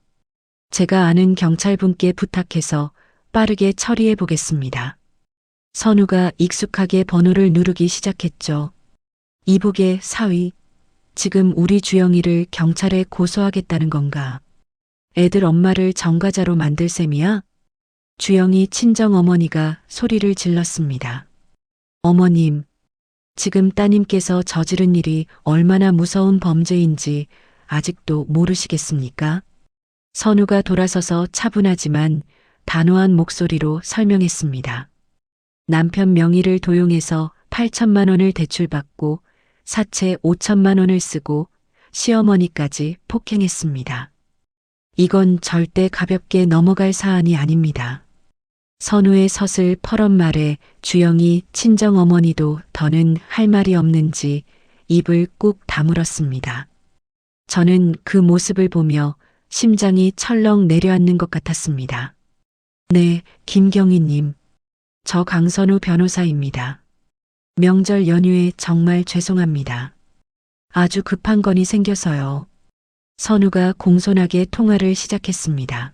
제가 아는 경찰분께 부탁해서 빠르게 처리해 보겠습니다. 선우가 익숙하게 번호를 누르기 시작했죠. 이복의 사위, 지금 우리 주영이를 경찰에 고소하겠다는 건가? 애들 엄마를 전과자로 만들 셈이야? 주영이 친정어머니가 소리를 질렀습니다. 어머님, 지금 따님께서 저지른 일이 얼마나 무서운 범죄인지 아직도 모르시겠습니까? 선우가 돌아서서 차분하지만 단호한 목소리로 설명했습니다. 남편 명의를 도용해서 8천만 원을 대출받고 사채 5천만 원을 쓰고 시어머니까지 폭행했습니다. 이건 절대 가볍게 넘어갈 사안이 아닙니다. 선우의 서슬 퍼런 말에 주영이 친정어머니도 더는 할 말이 없는지 입을 꾹 다물었습니다. 저는 그 모습을 보며 심장이 철렁 내려앉는 것 같았습니다. 네, 김경희님. 저 강선우 변호사입니다. 명절 연휴에 정말 죄송합니다. 아주 급한 건이 생겨서요. 선우가 공손하게 통화를 시작했습니다.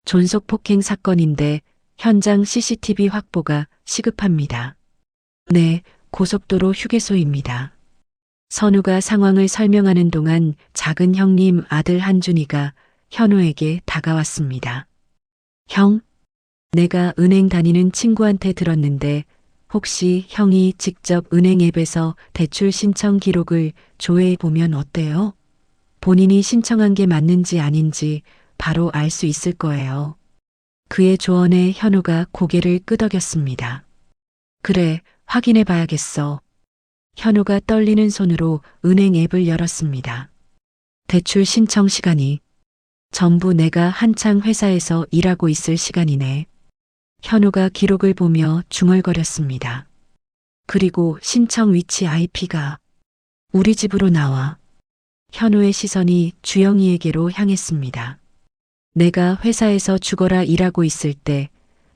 존속폭행 사건인데 현장 CCTV 확보가 시급합니다. 네, 고속도로 휴게소입니다. 선우가 상황을 설명하는 동안 작은 형님 아들 한준이가 현우에게 다가왔습니다. 형, 내가 은행 다니는 친구한테 들었는데 혹시 형이 직접 은행 앱에서 대출 신청 기록을 조회해 보면 어때요? 본인이 신청한 게 맞는지 아닌지 바로 알 수 있을 거예요. 그의 조언에 현우가 고개를 끄덕였습니다. 그래, 확인해 봐야겠어. 현우가 떨리는 손으로 은행 앱을 열었습니다. 대출 신청 시간이 전부 내가 한창 회사에서 일하고 있을 시간이네. 현우가 기록을 보며 중얼거렸습니다. 그리고 신청 위치 IP가 우리 집으로 나와. 현우의 시선이 주영이에게로 향했습니다. 내가 회사에서 죽어라 일하고 있을 때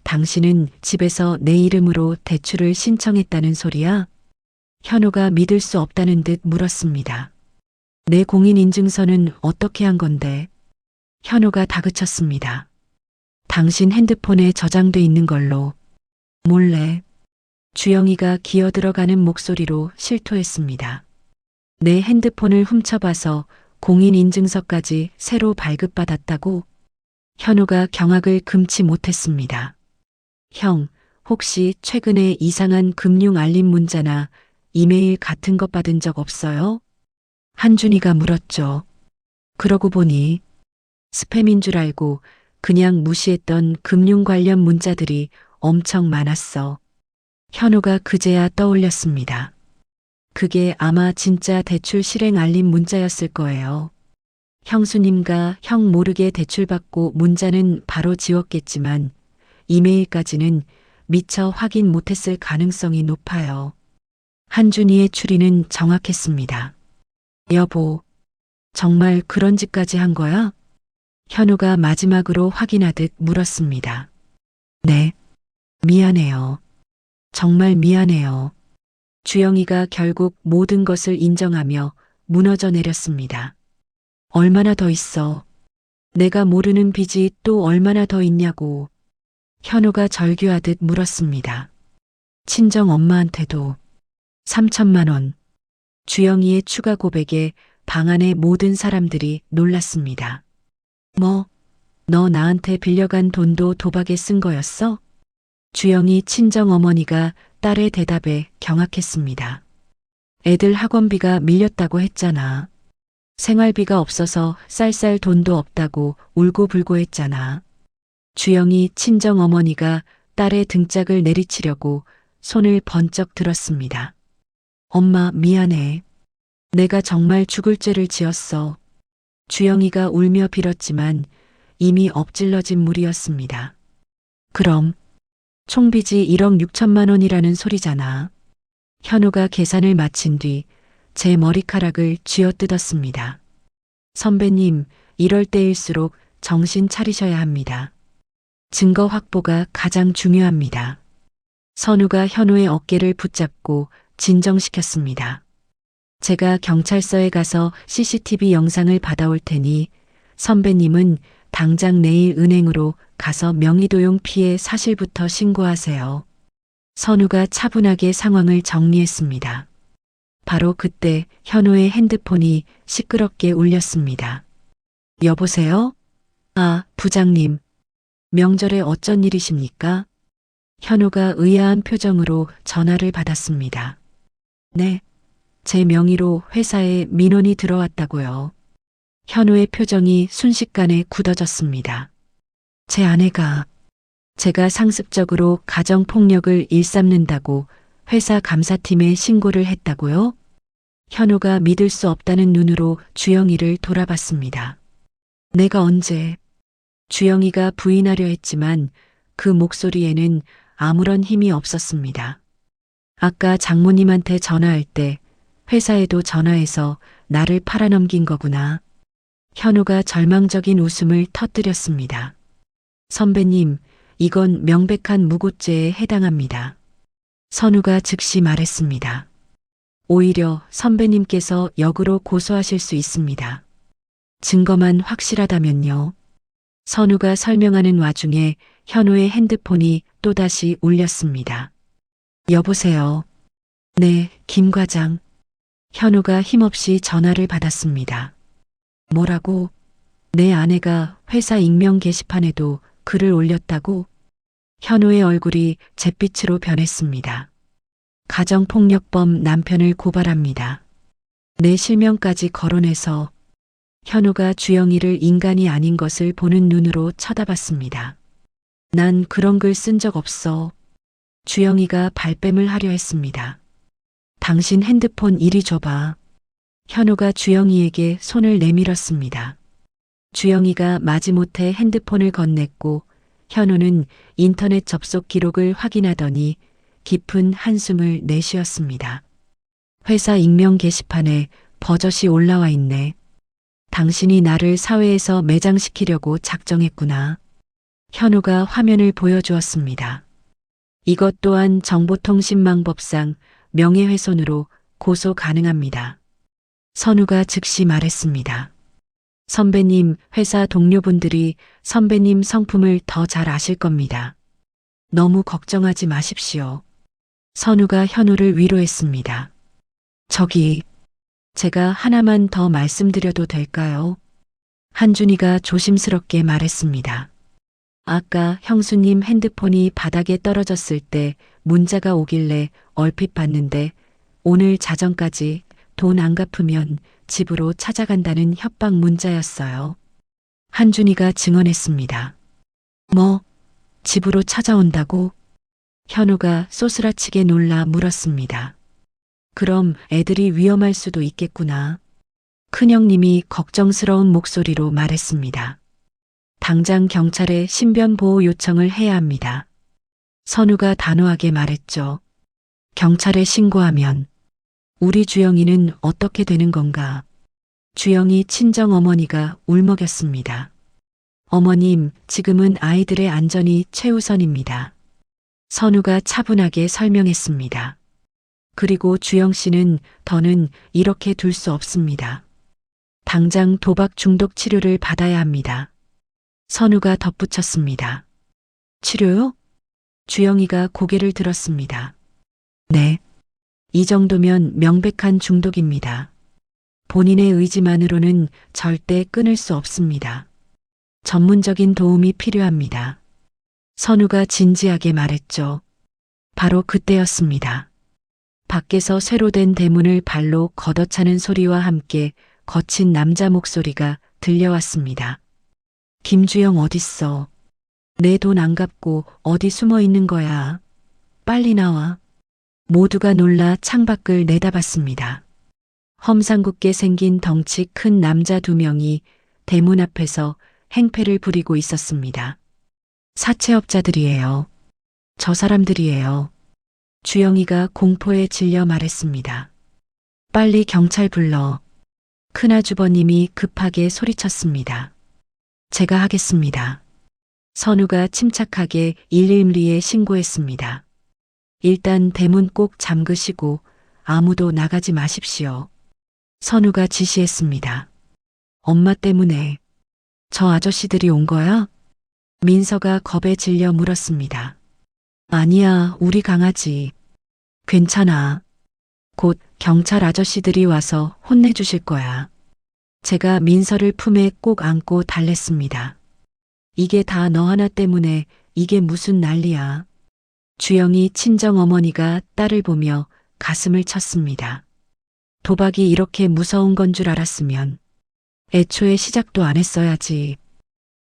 당신은 집에서 내 이름으로 대출을 신청했다는 소리야? 현우가 믿을 수 없다는 듯 물었습니다. 내 공인인증서는 어떻게 한 건데? 현우가 다그쳤습니다. 당신 핸드폰에 저장돼 있는 걸로. 몰래. 주영이가 기어들어가는 목소리로 실토했습니다. 내 핸드폰을 훔쳐봐서 공인인증서까지 새로 발급받았다고? 현우가 경악을 금치 못했습니다. 형, 혹시 최근에 이상한 금융 알림 문자나 이메일 같은 것 받은 적 없어요? 한준이가 물었죠. 그러고 보니 스팸인 줄 알고 그냥 무시했던 금융 관련 문자들이 엄청 많았어. 현우가 그제야 떠올렸습니다. 그게 아마 진짜 대출 실행 알림 문자였을 거예요. 형수님과 형 모르게 대출받고 문자는 바로 지웠겠지만 이메일까지는 미처 확인 못했을 가능성이 높아요. 한준이의 추리는 정확했습니다. 여보, 정말 그런 짓까지 한 거야? 현우가 마지막으로 확인하듯 물었습니다. 네, 미안해요. 정말 미안해요. 주영이가 결국 모든 것을 인정하며 무너져 내렸습니다. 얼마나 더 있어? 내가 모르는 빚이 또 얼마나 더 있냐고. 현우가 절규하듯 물었습니다. 친정 엄마한테도 3천만 원. 주영이의 추가 고백에 방 안의 모든 사람들이 놀랐습니다. 뭐, 너 나한테 빌려간 돈도 도박에 쓴 거였어? 주영이 친정 어머니가 딸의 대답에 경악했습니다. 애들 학원비가 밀렸다고 했잖아. 생활비가 없어서 쌀쌀 돈도 없다고 울고불고 했잖아. 주영이 친정 어머니가 딸의 등짝을 내리치려고 손을 번쩍 들었습니다. 엄마 미안해. 내가 정말 죽을 죄를 지었어. 주영이가 울며 빌었지만 이미 엎질러진 물이었습니다. 그럼 총빚이 1억 6천만 원이라는 소리잖아. 현우가 계산을 마친 뒤 제 머리카락을 쥐어뜯었습니다. 선배님, 이럴 때일수록 정신 차리셔야 합니다. 증거 확보가 가장 중요합니다. 선우가 현우의 어깨를 붙잡고 진정시켰습니다. 제가 경찰서에 가서 CCTV 영상을 받아올 테니 선배님은 당장 내일 은행으로 가서 명의도용 피해 사실부터 신고하세요. 선우가 차분하게 상황을 정리했습니다. 바로 그때 현우의 핸드폰이 시끄럽게 울렸습니다. 여보세요? 아, 부장님. 명절에 어쩐 일이십니까? 현우가 의아한 표정으로 전화를 받았습니다. 네, 제 명의로 회사에 민원이 들어왔다고요. 현우의 표정이 순식간에 굳어졌습니다. 제 아내가 제가 상습적으로 가정폭력을 일삼는다고 회사 감사팀에 신고를 했다고요? 현우가 믿을 수 없다는 눈으로 주영이를 돌아봤습니다. 내가 언제? 주영이가 부인하려 했지만 그 목소리에는 아무런 힘이 없었습니다. 아까 장모님한테 전화할 때 회사에도 전화해서 나를 팔아넘긴 거구나. 현우가 절망적인 웃음을 터뜨렸습니다. 선배님, 이건 명백한 무고죄에 해당합니다. 선우가 즉시 말했습니다. 오히려 선배님께서 역으로 고소하실 수 있습니다. 증거만 확실하다면요. 선우가 설명하는 와중에 현우의 핸드폰이 또다시 울렸습니다. 여보세요. 네, 김 과장. 현우가 힘없이 전화를 받았습니다. 뭐라고? 내 아내가 회사 익명 게시판에도 글을 올렸다고? 현우의 얼굴이 잿빛으로 변했습니다. 가정폭력범 남편을 고발합니다. 내 실명까지 거론해서 현우가 주영이를 인간이 아닌 것을 보는 눈으로 쳐다봤습니다. 난 그런 글 쓴 적 없어. 주영이가 발뺌을 하려 했습니다. 당신 핸드폰 이리 줘봐. 현우가 주영이에게 손을 내밀었습니다. 주영이가 마지못해 핸드폰을 건넸고 현우는 인터넷 접속 기록을 확인하더니 깊은 한숨을 내쉬었습니다. 회사 익명 게시판에 버젓이 올라와 있네. 당신이 나를 사회에서 매장시키려고 작정했구나. 현우가 화면을 보여주었습니다. 이것 또한 정보통신망법상 명예훼손으로 고소 가능합니다. 선우가 즉시 말했습니다. 선배님, 회사 동료분들이 선배님 성품을 더 잘 아실 겁니다. 너무 걱정하지 마십시오. 선우가 현우를 위로했습니다. 저기, 제가 하나만 더 말씀드려도 될까요? 한준이가 조심스럽게 말했습니다. 아까 형수님 핸드폰이 바닥에 떨어졌을 때 문자가 오길래 얼핏 봤는데 오늘 자정까지 돈 안 갚으면 집으로 찾아간다는 협박 문자였어요. 한준이가 증언했습니다. 뭐, 집으로 찾아온다고? 현우가 쏘스라치게 놀라 물었습니다. 그럼 애들이 위험할 수도 있겠구나. 큰형님이 걱정스러운 목소리로 말했습니다. 당장 경찰에 신변 보호 요청을 해야 합니다. 선우가 단호하게 말했죠. 경찰에 신고하면 우리 주영이는 어떻게 되는 건가? 주영이 친정 어머니가 울먹였습니다. 어머님, 지금은 아이들의 안전이 최우선입니다. 선우가 차분하게 설명했습니다. 그리고 주영 씨는 더는 이렇게 둘 수 없습니다. 당장 도박 중독 치료를 받아야 합니다. 선우가 덧붙였습니다. 치료요? 주영이가 고개를 들었습니다. 네. 이 정도면 명백한 중독입니다. 본인의 의지만으로는 절대 끊을 수 없습니다. 전문적인 도움이 필요합니다. 선우가 진지하게 말했죠. 바로 그때였습니다. 밖에서 쇠로 된 대문을 발로 걷어차는 소리와 함께 거친 남자 목소리가 들려왔습니다. 김주영 어딨어? 내 돈 안 갚고 어디 숨어 있는 거야? 빨리 나와. 모두가 놀라 창밖을 내다봤습니다. 험상궂게 생긴 덩치 큰 남자 2명이 대문 앞에서 행패를 부리고 있었습니다. 사채업자들이에요. 저 사람들이에요. 주영이가 공포에 질려 말했습니다. 빨리 경찰 불러. 큰아주버님이 급하게 소리쳤습니다. 제가 하겠습니다. 선우가 침착하게 112에 신고했습니다. 일단 대문 꼭 잠그시고 아무도 나가지 마십시오. 선우가 지시했습니다. 엄마 때문에 저 아저씨들이 온 거야? 민서가 겁에 질려 물었습니다. 아니야, 우리 강아지. 괜찮아. 곧 경찰 아저씨들이 와서 혼내주실 거야. 제가 민서를 품에 꼭 안고 달랬습니다. 이게 다 너 하나 때문에 이게 무슨 난리야. 주영이 친정어머니가 딸을 보며 가슴을 쳤습니다. 도박이 이렇게 무서운 건 줄 알았으면 애초에 시작도 안 했어야지.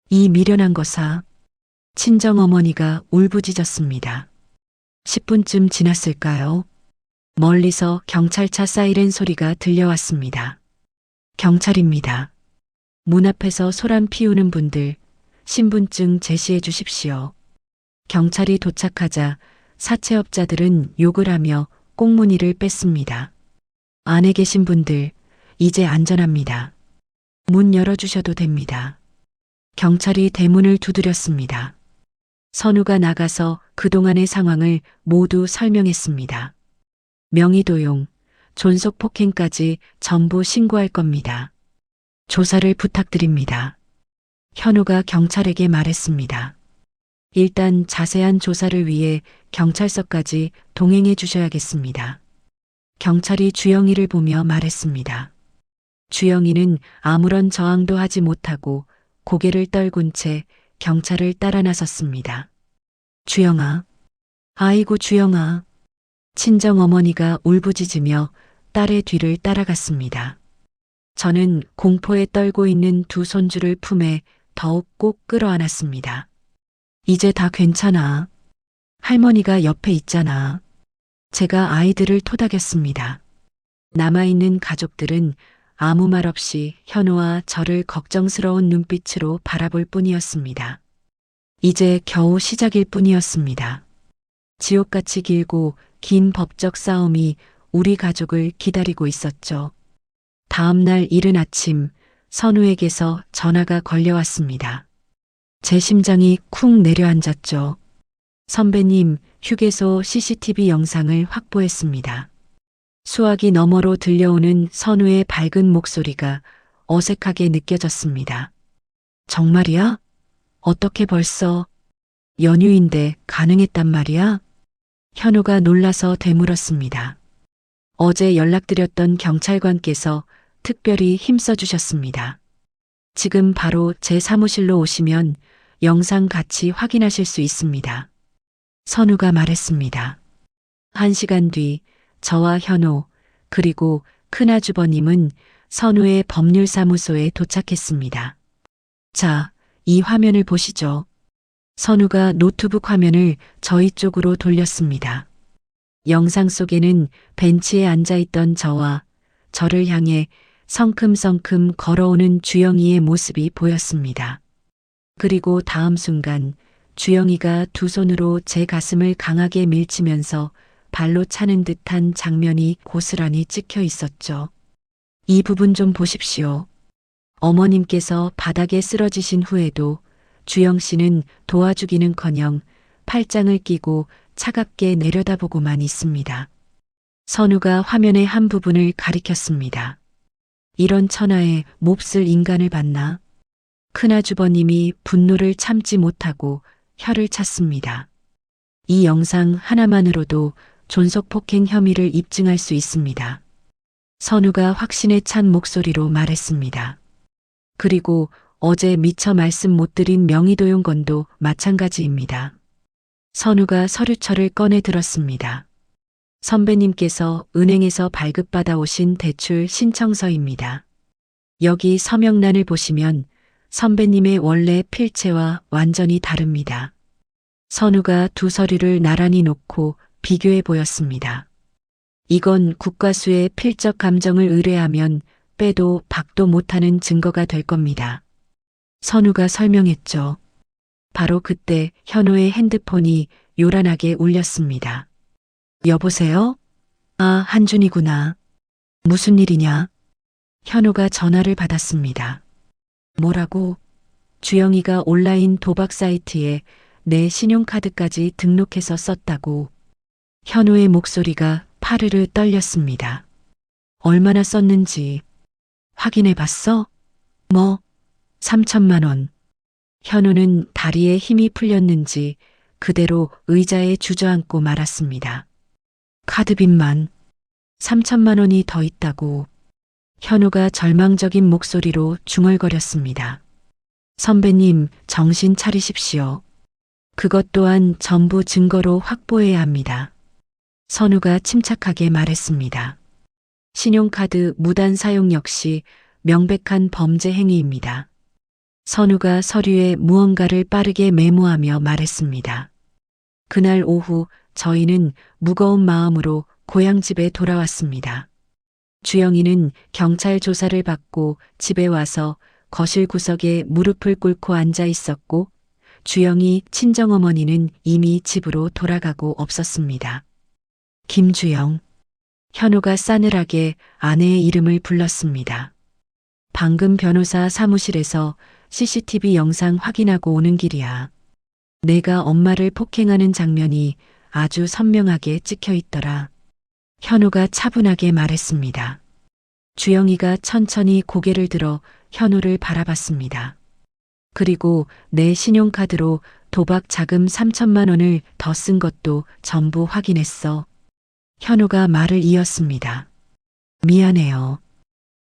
이 미련한 거사. 친정어머니가 울부짖었습니다. 10분쯤 지났을까요? 멀리서 경찰차 사이렌 소리가 들려왔습니다. 경찰입니다. 문 앞에서 소란 피우는 분들, 신분증 제시해 주십시오. 경찰이 도착하자 사채업자들은 욕을 하며 꽁무니를 뺐습니다. 안에 계신 분들, 이제 안전합니다. 문 열어주셔도 됩니다. 경찰이 대문을 두드렸습니다. 선우가 나가서 그동안의 상황을 모두 설명했습니다. 명의도용, 존속폭행까지 전부 신고할 겁니다. 조사를 부탁드립니다. 현우가 경찰에게 말했습니다. 일단 자세한 조사를 위해 경찰서까지 동행해 주셔야겠습니다. 경찰이 주영이를 보며 말했습니다. 주영이는 아무런 저항도 하지 못하고 고개를 떨군 채 경찰을 따라 나섰습니다. 주영아, 아이고 주영아. 친정어머니가 울부짖으며 딸의 뒤를 따라갔습니다. 저는 공포에 떨고 있는 두 손주를 품에 더욱 꼭 끌어안았습니다. 이제 다 괜찮아. 할머니가 옆에 있잖아. 제가 아이들을 토닥였습니다. 남아있는 가족들은 아무 말 없이 현우와 저를 걱정스러운 눈빛으로 바라볼 뿐이었습니다. 이제 겨우 시작일 뿐이었습니다. 지옥같이 길고 긴 법적 싸움이 우리 가족을 기다리고 있었죠. 다음 날 이른 아침 선우에게서 전화가 걸려왔습니다. 제 심장이 쿵 내려앉았죠. 선배님, 휴게소 CCTV 영상을 확보했습니다. 수화기 너머로 들려오는 선우의 밝은 목소리가 어색하게 느껴졌습니다. 정말이야? 어떻게 벌써? 연휴인데 가능했단 말이야? 현우가 놀라서 되물었습니다. 어제 연락드렸던 경찰관께서 특별히 힘써 주셨습니다. 지금 바로 제 사무실로 오시면 영상 같이 확인하실 수 있습니다. 선우가 말했습니다. 1시간 뒤 저와 현우 그리고 큰아주버님은 선우의 법률사무소에 도착했습니다. 자, 이 화면을 보시죠. 선우가 노트북 화면을 저희 쪽으로 돌렸습니다. 영상 속에는 벤치에 앉아있던 저와 저를 향해 성큼성큼 걸어오는 주영이의 모습이 보였습니다. 그리고 다음 순간 주영이가 두 손으로 제 가슴을 강하게 밀치면서 발로 차는 듯한 장면이 고스란히 찍혀 있었죠. 이 부분 좀 보십시오. 어머님께서 바닥에 쓰러지신 후에도 주영 씨는 도와주기는커녕 팔짱을 끼고 차갑게 내려다보고만 있습니다. 선우가 화면의 한 부분을 가리켰습니다. 이런 천하에 몹쓸 인간을 봤나? 큰아주버님이 분노를 참지 못하고 혀를 찼습니다. 이 영상 하나만으로도 존속폭행 혐의를 입증할 수 있습니다. 선우가 확신에 찬 목소리로 말했습니다. 그리고 어제 미처 말씀 못 드린 명의도용 건도 마찬가지입니다. 선우가 서류철을 꺼내 들었습니다. 선배님께서 은행에서 발급받아 오신 대출 신청서입니다. 여기 서명란을 보시면 선배님의 원래 필체와 완전히 다릅니다. 선우가 두 서류를 나란히 놓고 비교해 보였습니다. 이건 국과수의 필적 감정을 의뢰하면 빼도 박도 못하는 증거가 될 겁니다. 선우가 설명했죠. 바로 그때 현우의 핸드폰이 요란하게 울렸습니다. 여보세요? 아, 한준이구나. 무슨 일이냐? 현우가 전화를 받았습니다. 뭐라고? 주영이가 온라인 도박 사이트에 내 신용카드까지 등록해서 썼다고. 현우의 목소리가 파르르 떨렸습니다. 얼마나 썼는지 확인해 봤어? 뭐? 3천만 원. 현우는 다리에 힘이 풀렸는지 그대로 의자에 주저앉고 말았습니다. 카드빚만 3천만 원이 더 있다고. 현우가 절망적인 목소리로 중얼거렸습니다. 선배님, 정신 차리십시오. 그것 또한 전부 증거로 확보해야 합니다. 선우가 침착하게 말했습니다. 신용카드 무단 사용 역시 명백한 범죄 행위입니다. 선우가 서류에 무언가를 빠르게 메모하며 말했습니다. 그날 오후 저희는 무거운 마음으로 고향집에 돌아왔습니다. 주영이는 경찰 조사를 받고 집에 와서 거실 구석에 무릎을 꿇고 앉아 있었고 주영이 친정어머니는 이미 집으로 돌아가고 없었습니다. 김주영. 현우가 싸늘하게 아내의 이름을 불렀습니다. 방금 변호사 사무실에서 CCTV 영상 확인하고 오는 길이야. 내가 엄마를 폭행하는 장면이 아주 선명하게 찍혀 있더라. 현우가 차분하게 말했습니다. 주영이가 천천히 고개를 들어 현우를 바라봤습니다. 그리고 내 신용카드로 도박 자금 3천만 원을 더 쓴 것도 전부 확인했어. 현우가 말을 이었습니다. 미안해요.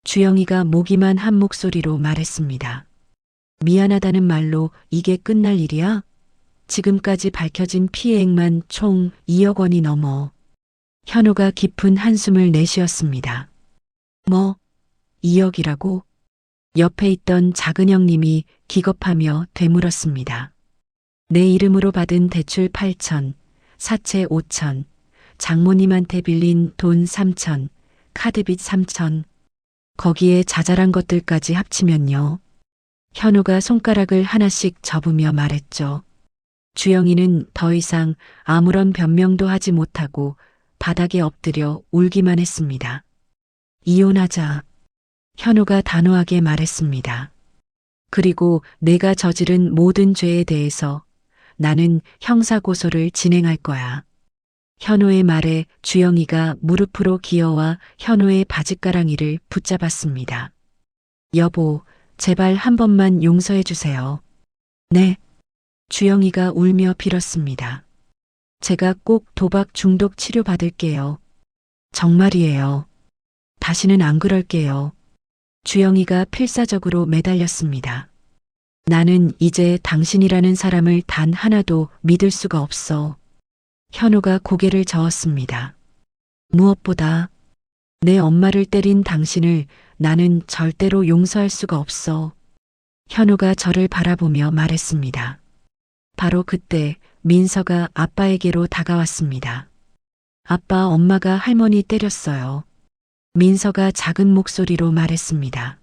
주영이가 모기만 한 목소리로 말했습니다. 미안하다는 말로 이게 끝날 일이야? 지금까지 밝혀진 피해액만 총 2억 원이 넘어. 현우가 깊은 한숨을 내쉬었습니다. 뭐? 2억이라고? 옆에 있던 작은 형님이 기겁하며 되물었습니다. 내 이름으로 받은 대출 8천, 사채 5천, 장모님한테 빌린 돈 3천, 카드빚 3천, 거기에 자잘한 것들까지 합치면요. 현우가 손가락을 하나씩 접으며 말했죠. 주영이는 더 이상 아무런 변명도 하지 못하고 바닥에 엎드려 울기만 했습니다. 이혼하자. 현우가 단호하게 말했습니다. 그리고 내가 저지른 모든 죄에 대해서 나는 형사고소를 진행할 거야. 현우의 말에 주영이가 무릎으로 기어와 현우의 바짓가랑이를 붙잡았습니다. 여보, 제발 한 번만 용서해 주세요. 네. 주영이가 울며 빌었습니다. 제가 꼭 도박 중독 치료 받을게요. 정말이에요. 다시는 안 그럴게요. 주영이가 필사적으로 매달렸습니다. 나는 이제 당신이라는 사람을 단 하나도 믿을 수가 없어. 현우가 고개를 저었습니다. 무엇보다 내 엄마를 때린 당신을 나는 절대로 용서할 수가 없어. 현우가 저를 바라보며 말했습니다. 바로 그때 민서가 아빠에게로 다가왔습니다. 아빠, 엄마가 할머니 때렸어요. 민서가 작은 목소리로 말했습니다.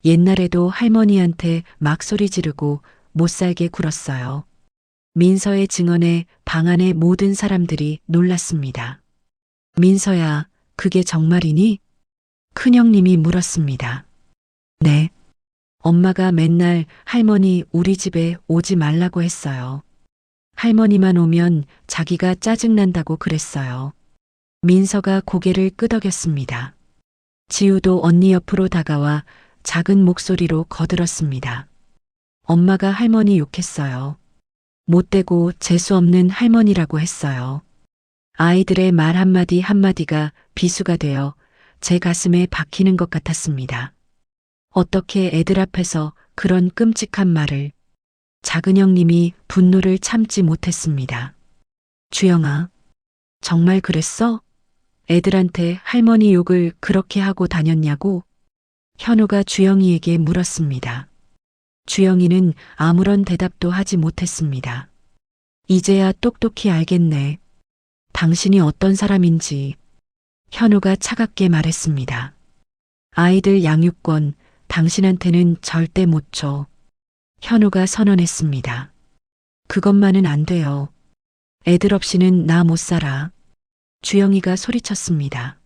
옛날에도 할머니한테 막 소리 지르고 못살게 굴었어요. 민서의 증언에 방 안의 모든 사람들이 놀랐습니다. 민서야, 그게 정말이니? 큰형님이 물었습니다. 네. 엄마가 맨날 할머니 우리 집에 오지 말라고 했어요. 할머니만 오면 자기가 짜증난다고 그랬어요. 민서가 고개를 끄덕였습니다. 지우도 언니 옆으로 다가와 작은 목소리로 거들었습니다. 엄마가 할머니 욕했어요. 못되고 재수없는 할머니라고 했어요. 아이들의 말 한마디 한마디가 비수가 되어 제 가슴에 박히는 것 같았습니다. 어떻게 애들 앞에서 그런 끔찍한 말을. 작은 형님이 분노를 참지 못했습니다. 주영아, 정말 그랬어? 애들한테 할머니 욕을 그렇게 하고 다녔냐고? 현우가 주영이에게 물었습니다. 주영이는 아무런 대답도 하지 못했습니다. 이제야 똑똑히 알겠네. 당신이 어떤 사람인지. 현우가 차갑게 말했습니다. 아이들 양육권 당신한테는 절대 못 줘. 현우가 선언했습니다. 그것만은 안 돼요. 애들 없이는 나 못 살아. 주영이가 소리쳤습니다.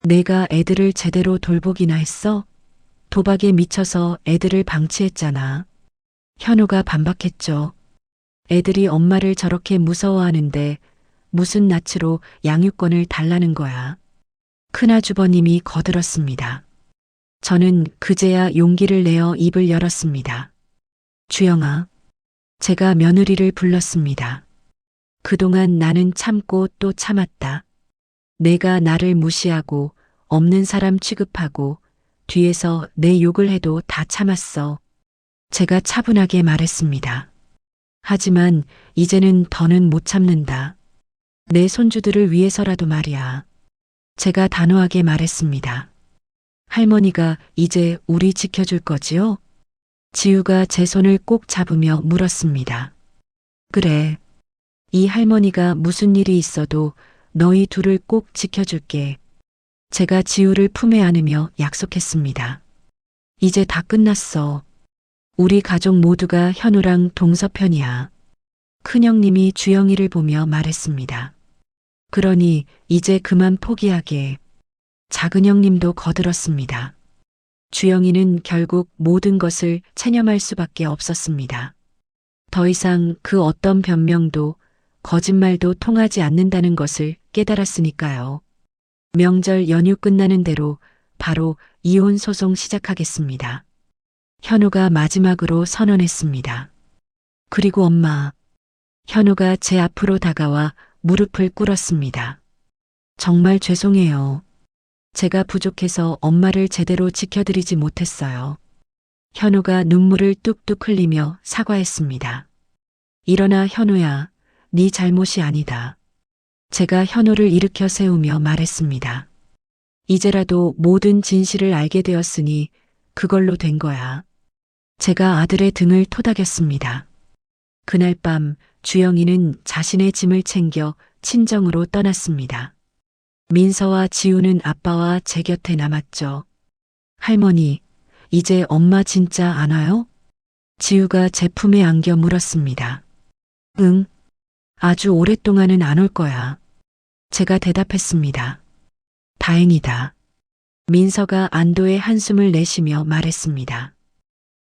내가 애들을 제대로 돌보기나 했어? 도박에 미쳐서 애들을 방치했잖아. 현우가 반박했죠. 애들이 엄마를 저렇게 무서워하는데 무슨 낯으로 양육권을 달라는 거야. 큰아주버님이 거들었습니다. 저는 그제야 용기를 내어 입을 열었습니다. 주영아, 제가 며느리를 불렀습니다. 그동안 나는 참고 또 참았다. 내가 나를 무시하고 없는 사람 취급하고 뒤에서 내 욕을 해도 다 참았어. 제가 차분하게 말했습니다. 하지만 이제는 더는 못 참는다. 내 손주들을 위해서라도 말이야. 제가 단호하게 말했습니다. 할머니가 이제 우리 지켜줄 거지요? 지우가 제 손을 꼭 잡으며 물었습니다. 그래. 이 할머니가 무슨 일이 있어도 너희 둘을 꼭 지켜줄게. 제가 지우를 품에 안으며 약속했습니다. 이제 다 끝났어. 우리 가족 모두가 현우랑 동서편이야. 큰형님이 주영이를 보며 말했습니다. 그러니 이제 그만 포기하게. 작은형님도 거들었습니다. 주영이는 결국 모든 것을 체념할 수밖에 없었습니다. 더 이상 그 어떤 변명도 거짓말도 통하지 않는다는 것을 깨달았으니까요. 명절 연휴 끝나는 대로 바로 이혼 소송 시작하겠습니다. 현우가 마지막으로 선언했습니다. 그리고 엄마. 현우가 제 앞으로 다가와 무릎을 꿇었습니다. 정말 죄송해요. 제가 부족해서 엄마를 제대로 지켜드리지 못했어요. 현우가 눈물을 뚝뚝 흘리며 사과했습니다. 일어나 현우야, 네 잘못이 아니다. 제가 현우를 일으켜 세우며 말했습니다. 이제라도 모든 진실을 알게 되었으니 그걸로 된 거야. 제가 아들의 등을 토닥였습니다. 그날 밤 주영이는 자신의 짐을 챙겨 친정으로 떠났습니다. 민서와 지우는 아빠와 제 곁에 남았죠. 할머니, 이제 엄마 진짜 안 와요? 지우가 제 품에 안겨 물었습니다. 응, 아주 오랫동안은 안 올 거야. 제가 대답했습니다. 다행이다. 민서가 안도의 한숨을 내쉬며 말했습니다.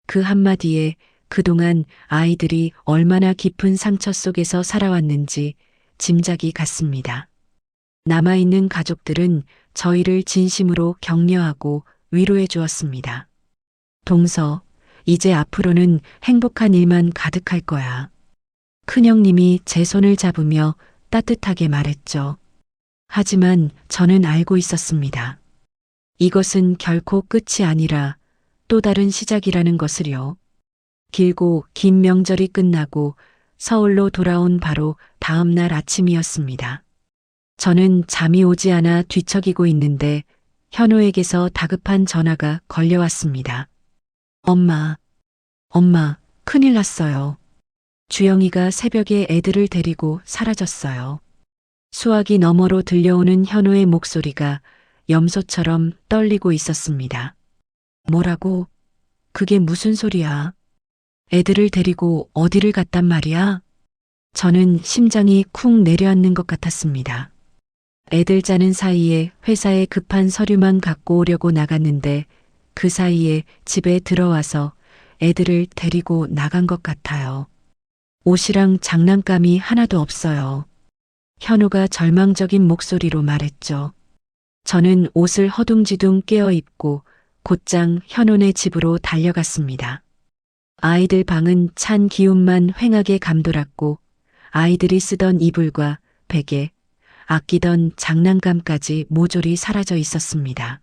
그 한마디에 그동안 아이들이 얼마나 깊은 상처 속에서 살아왔는지 짐작이 갔습니다. 남아있는 가족들은 저희를 진심으로 격려하고 위로해 주었습니다. 동서, 이제 앞으로는 행복한 일만 가득할 거야. 큰형님이 제 손을 잡으며 따뜻하게 말했죠. 하지만 저는 알고 있었습니다. 이것은 결코 끝이 아니라 또 다른 시작이라는 것을요. 길고 긴 명절이 끝나고 서울로 돌아온 바로 다음 날 아침이었습니다. 저는 잠이 오지 않아 뒤척이고 있는데 현우에게서 다급한 전화가 걸려왔습니다. 엄마, 큰일 났어요. 주영이가 새벽에 애들을 데리고 사라졌어요. 수화기 너머로 들려오는 현우의 목소리가 염소처럼 떨리고 있었습니다. 뭐라고? 그게 무슨 소리야? 애들을 데리고 어디를 갔단 말이야? 저는 심장이 쿵 내려앉는 것 같았습니다. 애들 자는 사이에 회사에 급한 서류만 갖고 오려고 나갔는데 그 사이에 집에 들어와서 애들을 데리고 나간 것 같아요. 옷이랑 장난감이 하나도 없어요. 현우가 절망적인 목소리로 말했죠. 저는 옷을 허둥지둥 깨어 입고 곧장 현우네 집으로 달려갔습니다. 아이들 방은 찬 기운만 휑하게 감돌았고 아이들이 쓰던 이불과 베개, 아끼던 장난감까지 모조리 사라져 있었습니다.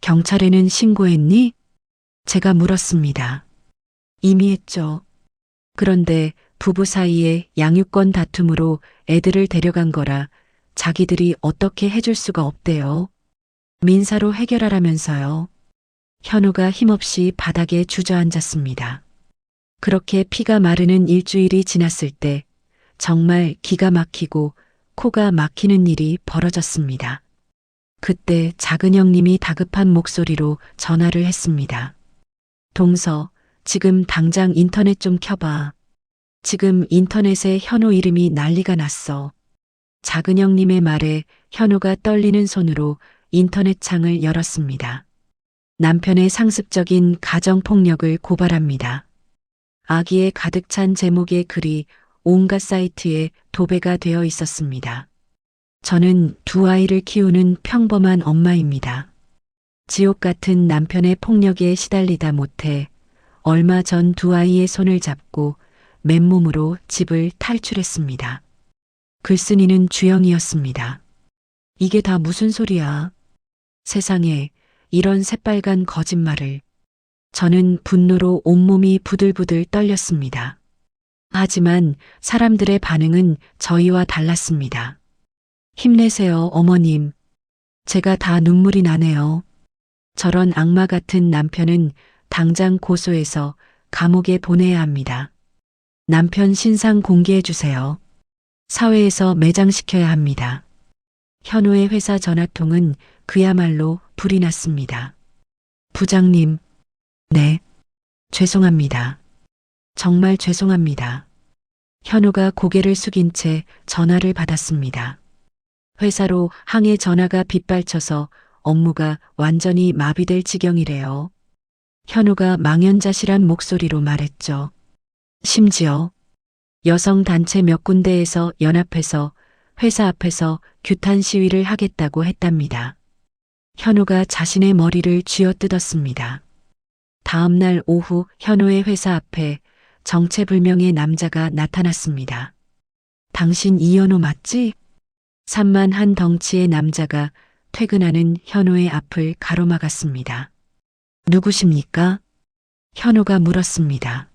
경찰에는 신고했니? 제가 물었습니다. 이미 했죠. 그런데 부부 사이에 양육권 다툼으로 애들을 데려간 거라 자기들이 어떻게 해줄 수가 없대요. 민사로 해결하라면서요. 현우가 힘없이 바닥에 주저앉았습니다. 그렇게 피가 마르는 일주일이 지났을 때 정말 기가 막히고 코가 막히는 일이 벌어졌습니다. 그때 작은 형님이 다급한 목소리로 전화를 했습니다. 동서, 지금 당장 인터넷 좀 켜봐. 지금 인터넷에 현우 이름이 난리가 났어. 작은 형님의 말에 현우가 떨리는 손으로 인터넷 창을 열었습니다. 남편의 상습적인 가정폭력을 고발합니다. 아기에 가득 찬 제목의 글이 온갖 사이트에 도배가 되어 있었습니다. 저는 두 아이를 키우는 평범한 엄마입니다. 지옥 같은 남편의 폭력에 시달리다 못해 얼마 전 두 아이의 손을 잡고 맨몸으로 집을 탈출했습니다. 글쓴이는 주영이었습니다. 이게 다 무슨 소리야? 세상에 이런 새빨간 거짓말을. 저는 분노로 온몸이 부들부들 떨렸습니다. 하지만 사람들의 반응은 저희와 달랐습니다. 힘내세요, 어머님. 제가 다 눈물이 나네요. 저런 악마 같은 남편은 당장 고소해서 감옥에 보내야 합니다. 남편 신상 공개해 주세요. 사회에서 매장시켜야 합니다. 현우의 회사 전화통은 그야말로 불이 났습니다. 부장님, 네, 죄송합니다. 정말 죄송합니다. 현우가 고개를 숙인 채 전화를 받았습니다. 회사로 항해 전화가 빗발쳐서 업무가 완전히 마비될 지경이래요. 현우가 망연자실한 목소리로 말했죠. 심지어 여성단체 몇 군데에서 연합해서 회사 앞에서 규탄 시위를 하겠다고 했답니다. 현우가 자신의 머리를 쥐어뜯었습니다. 다음 날 오후 현우의 회사 앞에 정체불명의 남자가 나타났습니다. 당신 이현우 맞지? 산만한 덩치의 남자가 퇴근하는 현우의 앞을 가로막았습니다. 누구십니까? 현우가 물었습니다.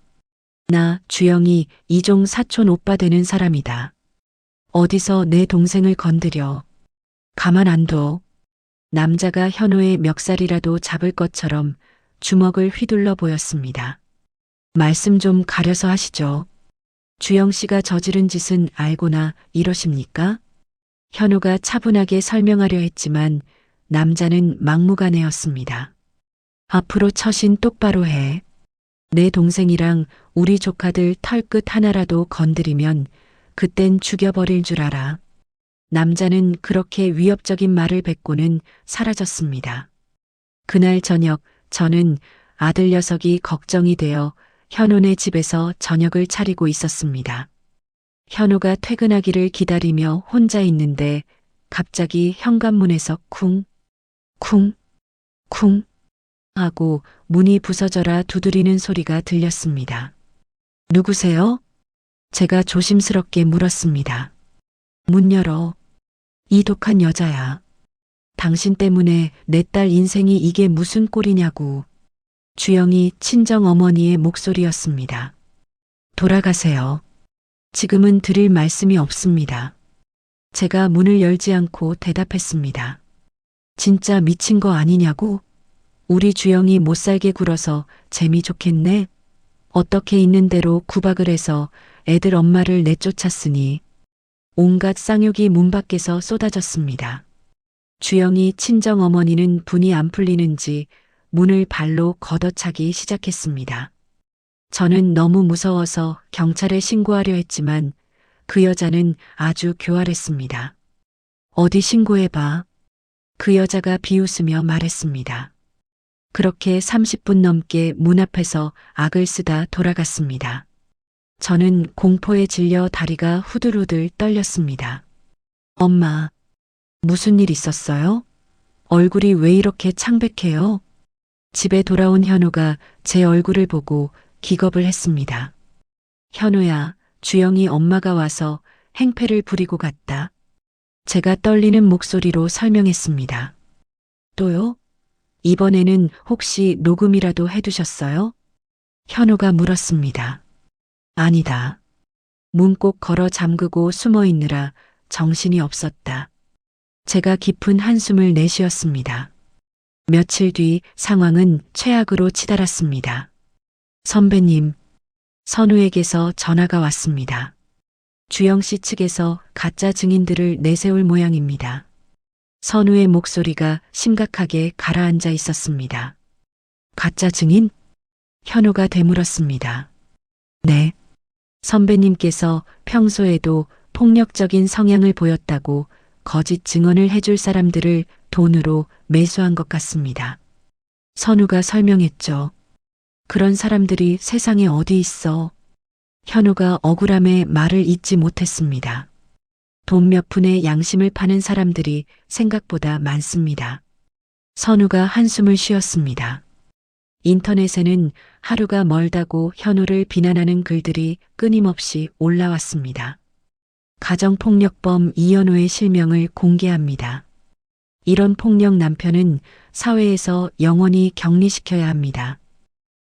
나 주영이 이종 사촌 오빠 되는 사람이다. 어디서 내 동생을 건드려. 가만 안 둬. 남자가 현우의 멱살이라도 잡을 것처럼 주먹을 휘둘러 보였습니다. 말씀 좀 가려서 하시죠. 주영 씨가 저지른 짓은 알고나 이러십니까? 현우가 차분하게 설명하려 했지만 남자는 막무가내였습니다. 앞으로 처신 똑바로 해. 내 동생이랑 우리 조카들 털끝 하나라도 건드리면 그땐 죽여버릴 줄 알아. 남자는 그렇게 위협적인 말을 뱉고는 사라졌습니다. 그날 저녁 저는 아들 녀석이 걱정이 되어 현우네 집에서 저녁을 차리고 있었습니다. 현우가 퇴근하기를 기다리며 혼자 있는데 갑자기 현관문에서 쿵, 쿵, 쿵 하고 문이 부서져라 두드리는 소리가 들렸습니다. 누구세요? 제가 조심스럽게 물었습니다. 문 열어. 이 독한 여자야. 당신 때문에 내 딸 인생이 이게 무슨 꼴이냐고. 주영이 친정 어머니의 목소리였습니다. 돌아가세요. 지금은 드릴 말씀이 없습니다. 제가 문을 열지 않고 대답했습니다. 진짜 미친 거 아니냐고? 우리 주영이 못살게 굴어서 재미 좋겠네? 어떻게 있는 대로 구박을 해서 애들 엄마를 내쫓았으니 온갖 쌍욕이 문 밖에서 쏟아졌습니다. 주영이 친정 어머니는 분이 안 풀리는지 문을 발로 걷어차기 시작했습니다. 저는 너무 무서워서 경찰에 신고하려 했지만 그 여자는 아주 교활했습니다. 어디 신고해봐. 그 여자가 비웃으며 말했습니다. 그렇게 30분 넘게 문 앞에서 악을 쓰다 돌아갔습니다. 저는 공포에 질려 다리가 후들후들 떨렸습니다. 엄마, 무슨 일 있었어요? 얼굴이 왜 이렇게 창백해요? 집에 돌아온 현우가 제 얼굴을 보고 기겁을 했습니다. 현우야, 주영이 엄마가 와서 행패를 부리고 갔다. 제가 떨리는 목소리로 설명했습니다. 또요? 이번에는 혹시 녹음이라도 해두셨어요? 현우가 물었습니다. 아니다. 문 꼭 걸어 잠그고 숨어 있느라 정신이 없었다. 제가 깊은 한숨을 내쉬었습니다. 며칠 뒤 상황은 최악으로 치달았습니다. 선배님, 선우에게서 전화가 왔습니다. 주영 씨 측에서 가짜 증인들을 내세울 모양입니다. 선우의 목소리가 심각하게 가라앉아 있었습니다. 가짜 증인? 현우가 되물었습니다. 네. 선배님께서 평소에도 폭력적인 성향을 보였다고 거짓 증언을 해줄 사람들을 돈으로 매수한 것 같습니다. 선우가 설명했죠. 그런 사람들이 세상에 어디 있어. 현우가 억울함에 말을 잇지 못했습니다. 돈 몇 푼에 양심을 파는 사람들이 생각보다 많습니다. 선우가 한숨을 쉬었습니다. 인터넷에는 하루가 멀다고 현우를 비난하는 글들이 끊임없이 올라왔습니다. 가정폭력범 이현우의 실명을 공개합니다. 이런 폭력 남편은 사회에서 영원히 격리시켜야 합니다.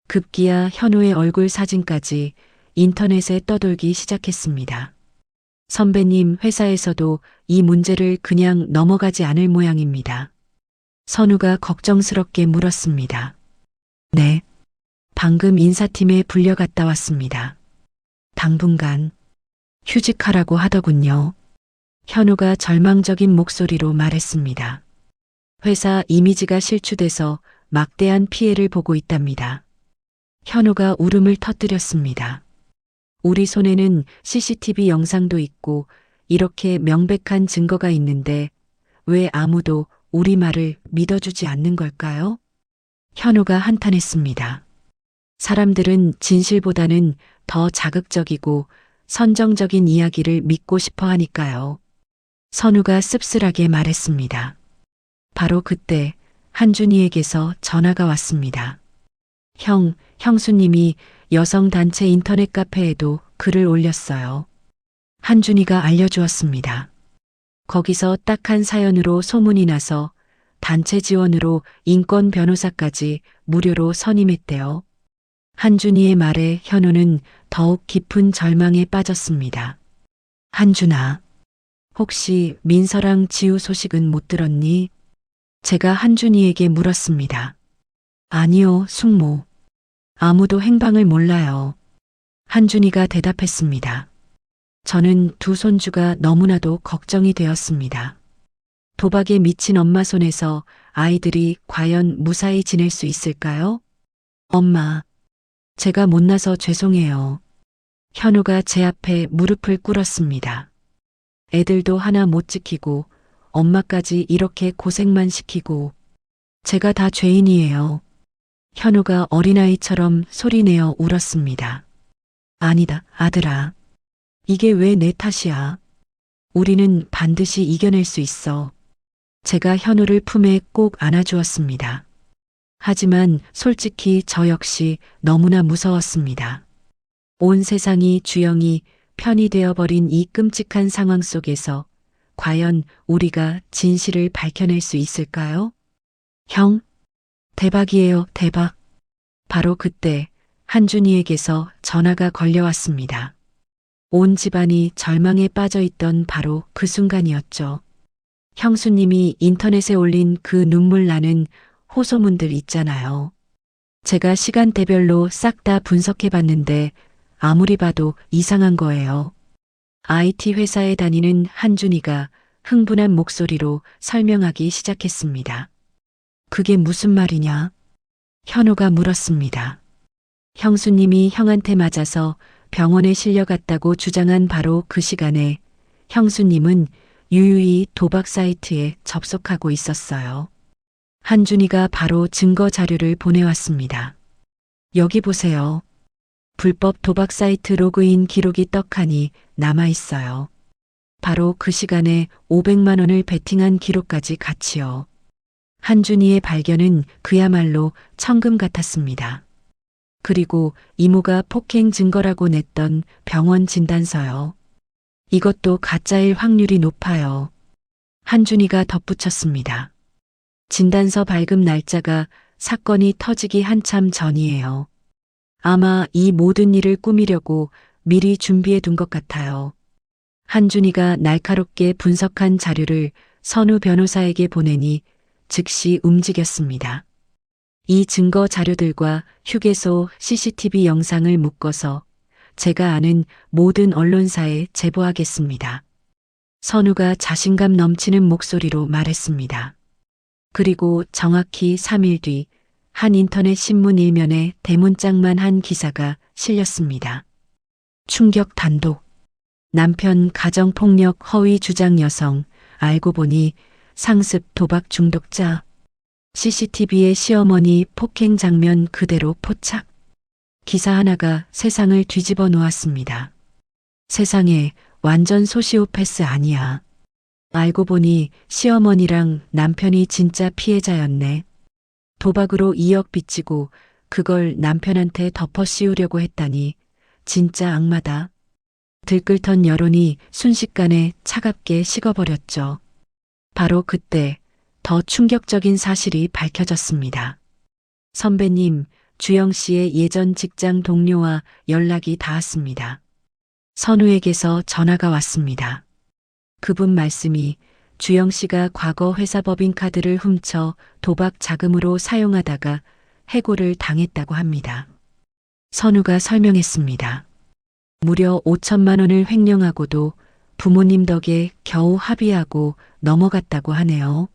급기야 현우의 얼굴 사진까지 인터넷에 떠돌기 시작했습니다. 선배님 회사에서도 이 문제를 그냥 넘어가지 않을 모양입니다. 선우가 걱정스럽게 물었습니다. 네. 방금 인사팀에 불려갔다 왔습니다. 당분간 휴직하라고 하더군요. 현우가 절망적인 목소리로 말했습니다. 회사 이미지가 실추돼서 막대한 피해를 보고 있답니다. 현우가 울음을 터뜨렸습니다. 우리 손에는 CCTV 영상도 있고 이렇게 명백한 증거가 있는데 왜 아무도 우리 말을 믿어주지 않는 걸까요? 현우가 한탄했습니다. 사람들은 진실보다는 더 자극적이고 선정적인 이야기를 믿고 싶어 하니까요. 선우가 씁쓸하게 말했습니다. 바로 그때 한준이에게서 전화가 왔습니다. 형수님이 여성단체 인터넷 카페에도 글을 올렸어요. 한준이가 알려주었습니다. 거기서 딱한 사연으로 소문이 나서 단체 지원으로 인권 변호사까지 무료로 선임했대요. 한준이의 말에 현우는 더욱 깊은 절망에 빠졌습니다. 한준아, 혹시 민서랑 지우 소식은 못 들었니? 제가 한준이에게 물었습니다. 아니요, 숙모. 아무도 행방을 몰라요. 한준이가 대답했습니다. 저는 두 손주가 너무나도 걱정이 되었습니다. 도박에 미친 엄마 손에서 아이들이 과연 무사히 지낼 수 있을까요? 엄마, 제가 못나서 죄송해요. 현우가 제 앞에 무릎을 꿇었습니다. 애들도 하나 못 지키고 엄마까지 이렇게 고생만 시키고 제가 다 죄인이에요. 현우가 어린아이처럼 소리내어 울었습니다. 아니다, 아들아. 이게 왜 내 탓이야? 우리는 반드시 이겨낼 수 있어. 제가 현우를 품에 꼭 안아주었습니다. 하지만 솔직히 저 역시 너무나 무서웠습니다. 온 세상이 주영이 편이 되어버린 이 끔찍한 상황 속에서 과연 우리가 진실을 밝혀낼 수 있을까요? 형, 대박이에요, 대박. 바로 그때 한준이에게서 전화가 걸려왔습니다. 온 집안이 절망에 빠져 있던 바로 그 순간이었죠. 형수님이 인터넷에 올린 그 눈물 나는 호소문들 있잖아요. 제가 시간대별로 싹 다 분석해 봤는데 아무리 봐도 이상한 거예요. IT 회사에 다니는 한준이가 흥분한 목소리로 설명하기 시작했습니다. 그게 무슨 말이냐? 현우가 물었습니다. 형수님이 형한테 맞아서 병원에 실려갔다고 주장한 바로 그 시간에 형수님은 유유히 도박 사이트에 접속하고 있었어요. 한준이가 바로 증거 자료를 보내왔습니다. 여기 보세요. 불법 도박 사이트 로그인 기록이 떡하니 남아 있어요. 바로 그 시간에 500만 원을 베팅한 기록까지 같이요. 한준이의 발견은 그야말로 천금 같았습니다. 그리고 이모가 폭행 증거라고 냈던 병원 진단서요. 이것도 가짜일 확률이 높아요. 한준이가 덧붙였습니다. 진단서 발급 날짜가 사건이 터지기 한참 전이에요. 아마 이 모든 일을 꾸미려고 미리 준비해 둔 것 같아요. 한준이가 날카롭게 분석한 자료를 선우 변호사에게 보내니 즉시 움직였습니다. 이 증거 자료들과 휴게소 CCTV 영상을 묶어서 제가 아는 모든 언론사에 제보하겠습니다. 선우가 자신감 넘치는 목소리로 말했습니다. 그리고 정확히 3일 뒤 한 인터넷 신문 일면에 대문짝만 한 기사가 실렸습니다. 충격 단독. 남편 가정폭력 허위 주장 여성, 알고 보니 상습 도박 중독자. CCTV에 시어머니 폭행 장면 그대로 포착. 기사 하나가 세상을 뒤집어 놓았습니다. 세상에, 완전 소시오패스 아니야. 알고 보니 시어머니랑 남편이 진짜 피해자였네. 도박으로 2억 빚지고 그걸 남편한테 덮어 씌우려고 했다니 진짜 악마다. 들끓던 여론이 순식간에 차갑게 식어버렸죠. 바로 그때 더 충격적인 사실이 밝혀졌습니다. 선배님, 주영 씨의 예전 직장 동료와 연락이 닿았습니다. 선우에게서 전화가 왔습니다. 그분 말씀이 주영 씨가 과거 회사 법인카드를 훔쳐 도박 자금으로 사용하다가 해고를 당했다고 합니다. 선우가 설명했습니다. 무려 5천만 원을 횡령하고도 부모님 덕에 겨우 합의하고 넘어갔다고 하네요.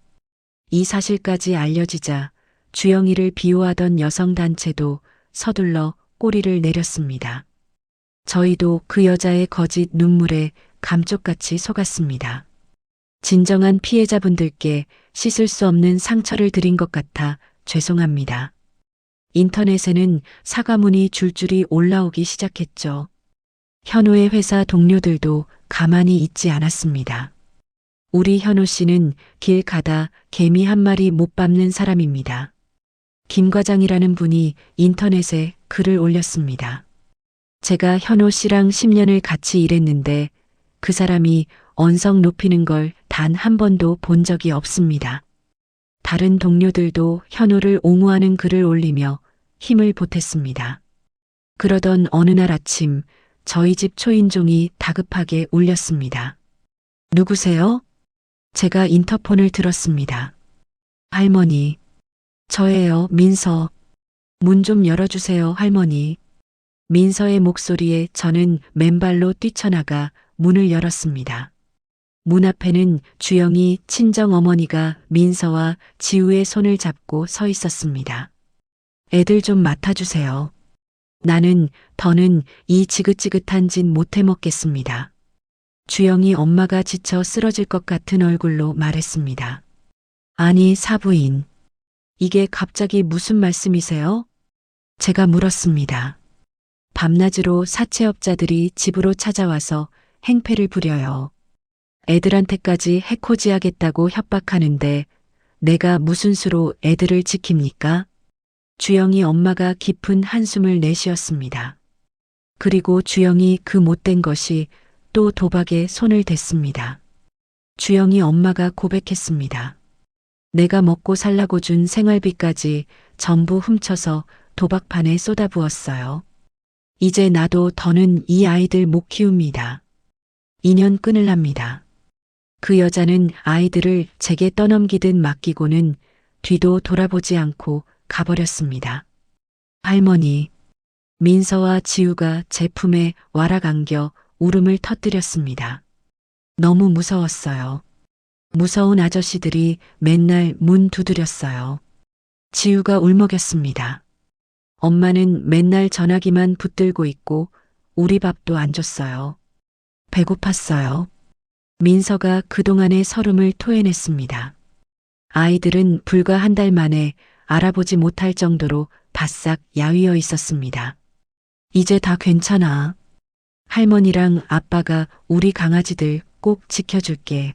이 사실까지 알려지자 주영이를 비호하던 여성단체도 서둘러 꼬리를 내렸습니다. 저희도 그 여자의 거짓 눈물에 감쪽같이 속았습니다. 진정한 피해자분들께 씻을 수 없는 상처를 드린 것 같아 죄송합니다. 인터넷에는 사과문이 줄줄이 올라오기 시작했죠. 현우의 회사 동료들도 가만히 있지 않았습니다. 우리 현우 씨는 길 가다 개미 한 마리 못 밟는 사람입니다. 김 과장이라는 분이 인터넷에 글을 올렸습니다. 제가 현우 씨랑 10년을 같이 일했는데 그 사람이 언성 높이는 걸 단 한 번도 본 적이 없습니다. 다른 동료들도 현우를 옹호하는 글을 올리며 힘을 보탰습니다. 그러던 어느 날 아침 저희 집 초인종이 다급하게 울렸습니다. 누구세요? 제가 인터폰을 들었습니다. 할머니. 저예요, 민서. 문 좀 열어주세요, 할머니. 민서의 목소리에 저는 맨발로 뛰쳐나가 문을 열었습니다. 문 앞에는 주영이 친정 어머니가 민서와 지우의 손을 잡고 서 있었습니다. 애들 좀 맡아주세요. 더는 이 지긋지긋한 짓 못해 먹겠습니다. 주영이 엄마가 지쳐 쓰러질 것 같은 얼굴로 말했습니다. 아니, 사부인. 이게 갑자기 무슨 말씀이세요? 제가 물었습니다. 밤낮으로 사채업자들이 집으로 찾아와서 행패를 부려요. 애들한테까지 해코지하겠다고 협박하는데 내가 무슨 수로 애들을 지킵니까? 주영이 엄마가 깊은 한숨을 내쉬었습니다. 그리고 주영이 그 못된 것이 또 도박에 손을 댔습니다. 주영이 엄마가 고백했습니다. 내가 먹고 살라고 준 생활비까지 전부 훔쳐서 도박판에 쏟아부었어요. 이제 나도 더는 이 아이들 못 키웁니다. 인연 끊을랍니다. 그 여자는 아이들을 제게 떠넘기듯 맡기고는 뒤도 돌아보지 않고 가버렸습니다. 할머니, 민서와 지우가 제 품에 와락 안겨 울음을 터뜨렸습니다. 너무 무서웠어요. 무서운 아저씨들이 맨날 문 두드렸어요. 지우가 울먹였습니다. 엄마는 맨날 전화기만 붙들고 있고 우리 밥도 안 줬어요. 배고팠어요. 민서가 그동안의 서름을 토해냈습니다. 아이들은 불과 한 달 만에 알아보지 못할 정도로 바싹 야위어 있었습니다. 이제 다 괜찮아. 할머니랑 아빠가 우리 강아지들 꼭 지켜줄게.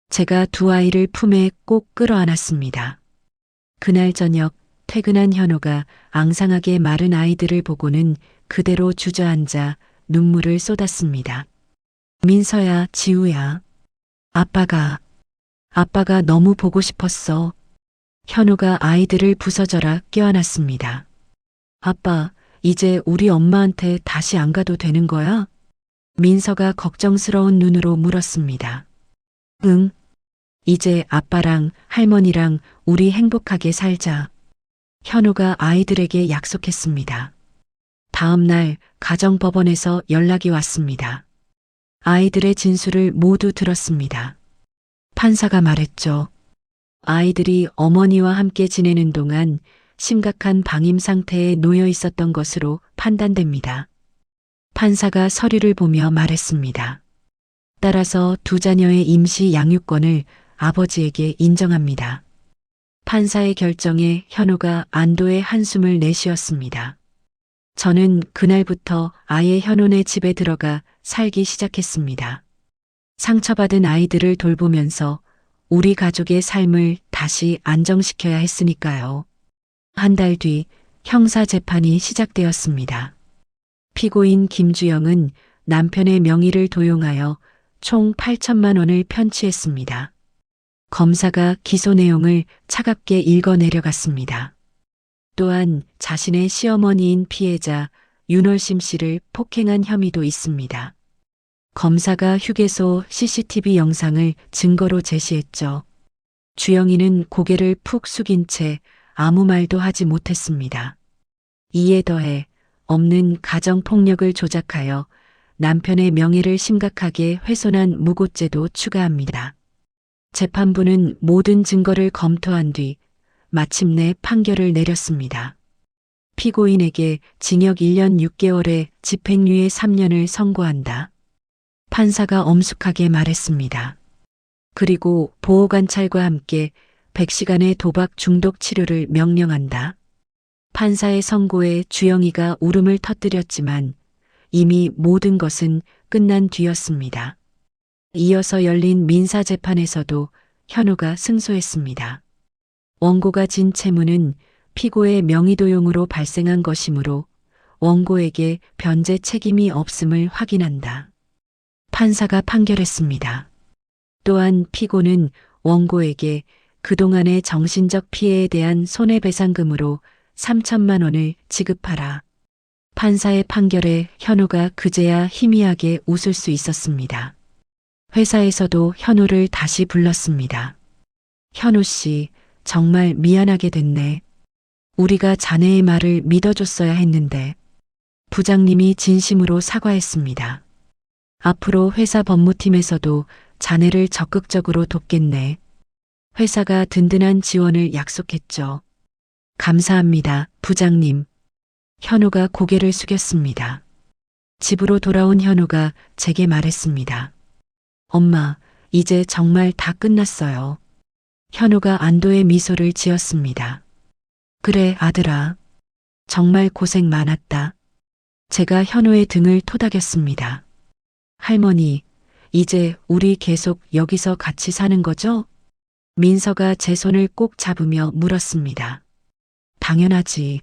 제가 두 아이를 품에 꼭 끌어안았습니다. 그날 저녁 퇴근한 현우가 앙상하게 마른 아이들을 보고는 그대로 주저앉아 눈물을 쏟았습니다. 민서야, 지우야. 아빠가 너무 보고 싶었어. 현우가 아이들을 부서져라 껴안았습니다. 아빠, 이제 우리 엄마한테 다시 안 가도 되는 거야? 민서가 걱정스러운 눈으로 물었습니다. 응. 이제 아빠랑 할머니랑 우리 행복하게 살자. 현우가 아이들에게 약속했습니다. 다음 날 가정법원에서 연락이 왔습니다. 아이들의 진술을 모두 들었습니다. 판사가 말했죠. 아이들이 어머니와 함께 지내는 동안 심각한 방임 상태에 놓여 있었던 것으로 판단됩니다. 판사가 서류를 보며 말했습니다. 따라서 두 자녀의 임시 양육권을 아버지에게 인정합니다. 판사의 결정에 현우가 안도의 한숨을 내쉬었습니다. 저는 그날부터 아예 현우네 집에 들어가 살기 시작했습니다. 상처받은 아이들을 돌보면서 우리 가족의 삶을 다시 안정시켜야 했으니까요. 한 달 뒤 형사 재판이 시작되었습니다. 피고인 김주영은 남편의 명의를 도용하여 총 8천만 원을 편취했습니다. 검사가 기소 내용을 차갑게 읽어 내려갔습니다. 또한 자신의 시어머니인 피해자 윤월심 씨를 폭행한 혐의도 있습니다. 검사가 휴게소 CCTV 영상을 증거로 제시했죠. 주영이는 고개를 푹 숙인 채 아무 말도 하지 못했습니다. 이에 더해 없는 가정폭력을 조작하여 남편의 명예를 심각하게 훼손한 무고죄도 추가합니다. 재판부는 모든 증거를 검토한 뒤 마침내 판결을 내렸습니다. 피고인에게 징역 1년 6개월에 집행유예 3년을 선고한다. 판사가 엄숙하게 말했습니다. 그리고 보호관찰과 함께 100시간의 도박 중독 치료를 명령한다. 판사의 선고에 주영이가 울음을 터뜨렸지만 이미 모든 것은 끝난 뒤였습니다. 이어서 열린 민사재판에서도 현우가 승소했습니다. 원고가 진 채무는 피고의 명의도용으로 발생한 것이므로 원고에게 변제 책임이 없음을 확인한다. 판사가 판결했습니다. 또한 피고는 원고에게 그동안의 정신적 피해에 대한 손해배상금으로 3천만 원을 지급하라. 판사의 판결에 현우가 그제야 희미하게 웃을 수 있었습니다. 회사에서도 현우를 다시 불렀습니다. 현우 씨, 정말 미안하게 됐네. 우리가 자네의 말을 믿어줬어야 했는데. 부장님이 진심으로 사과했습니다. 앞으로 회사 법무팀에서도 자네를 적극적으로 돕겠네. 회사가 든든한 지원을 약속했죠. 감사합니다, 부장님. 현우가 고개를 숙였습니다. 집으로 돌아온 현우가 제게 말했습니다. 엄마, 이제 정말 다 끝났어요. 현우가 안도의 미소를 지었습니다. 그래, 아들아. 정말 고생 많았다. 제가 현우의 등을 토닥였습니다. 할머니, 이제 우리 계속 여기서 같이 사는 거죠? 민서가 제 손을 꼭 잡으며 물었습니다. 당연하지.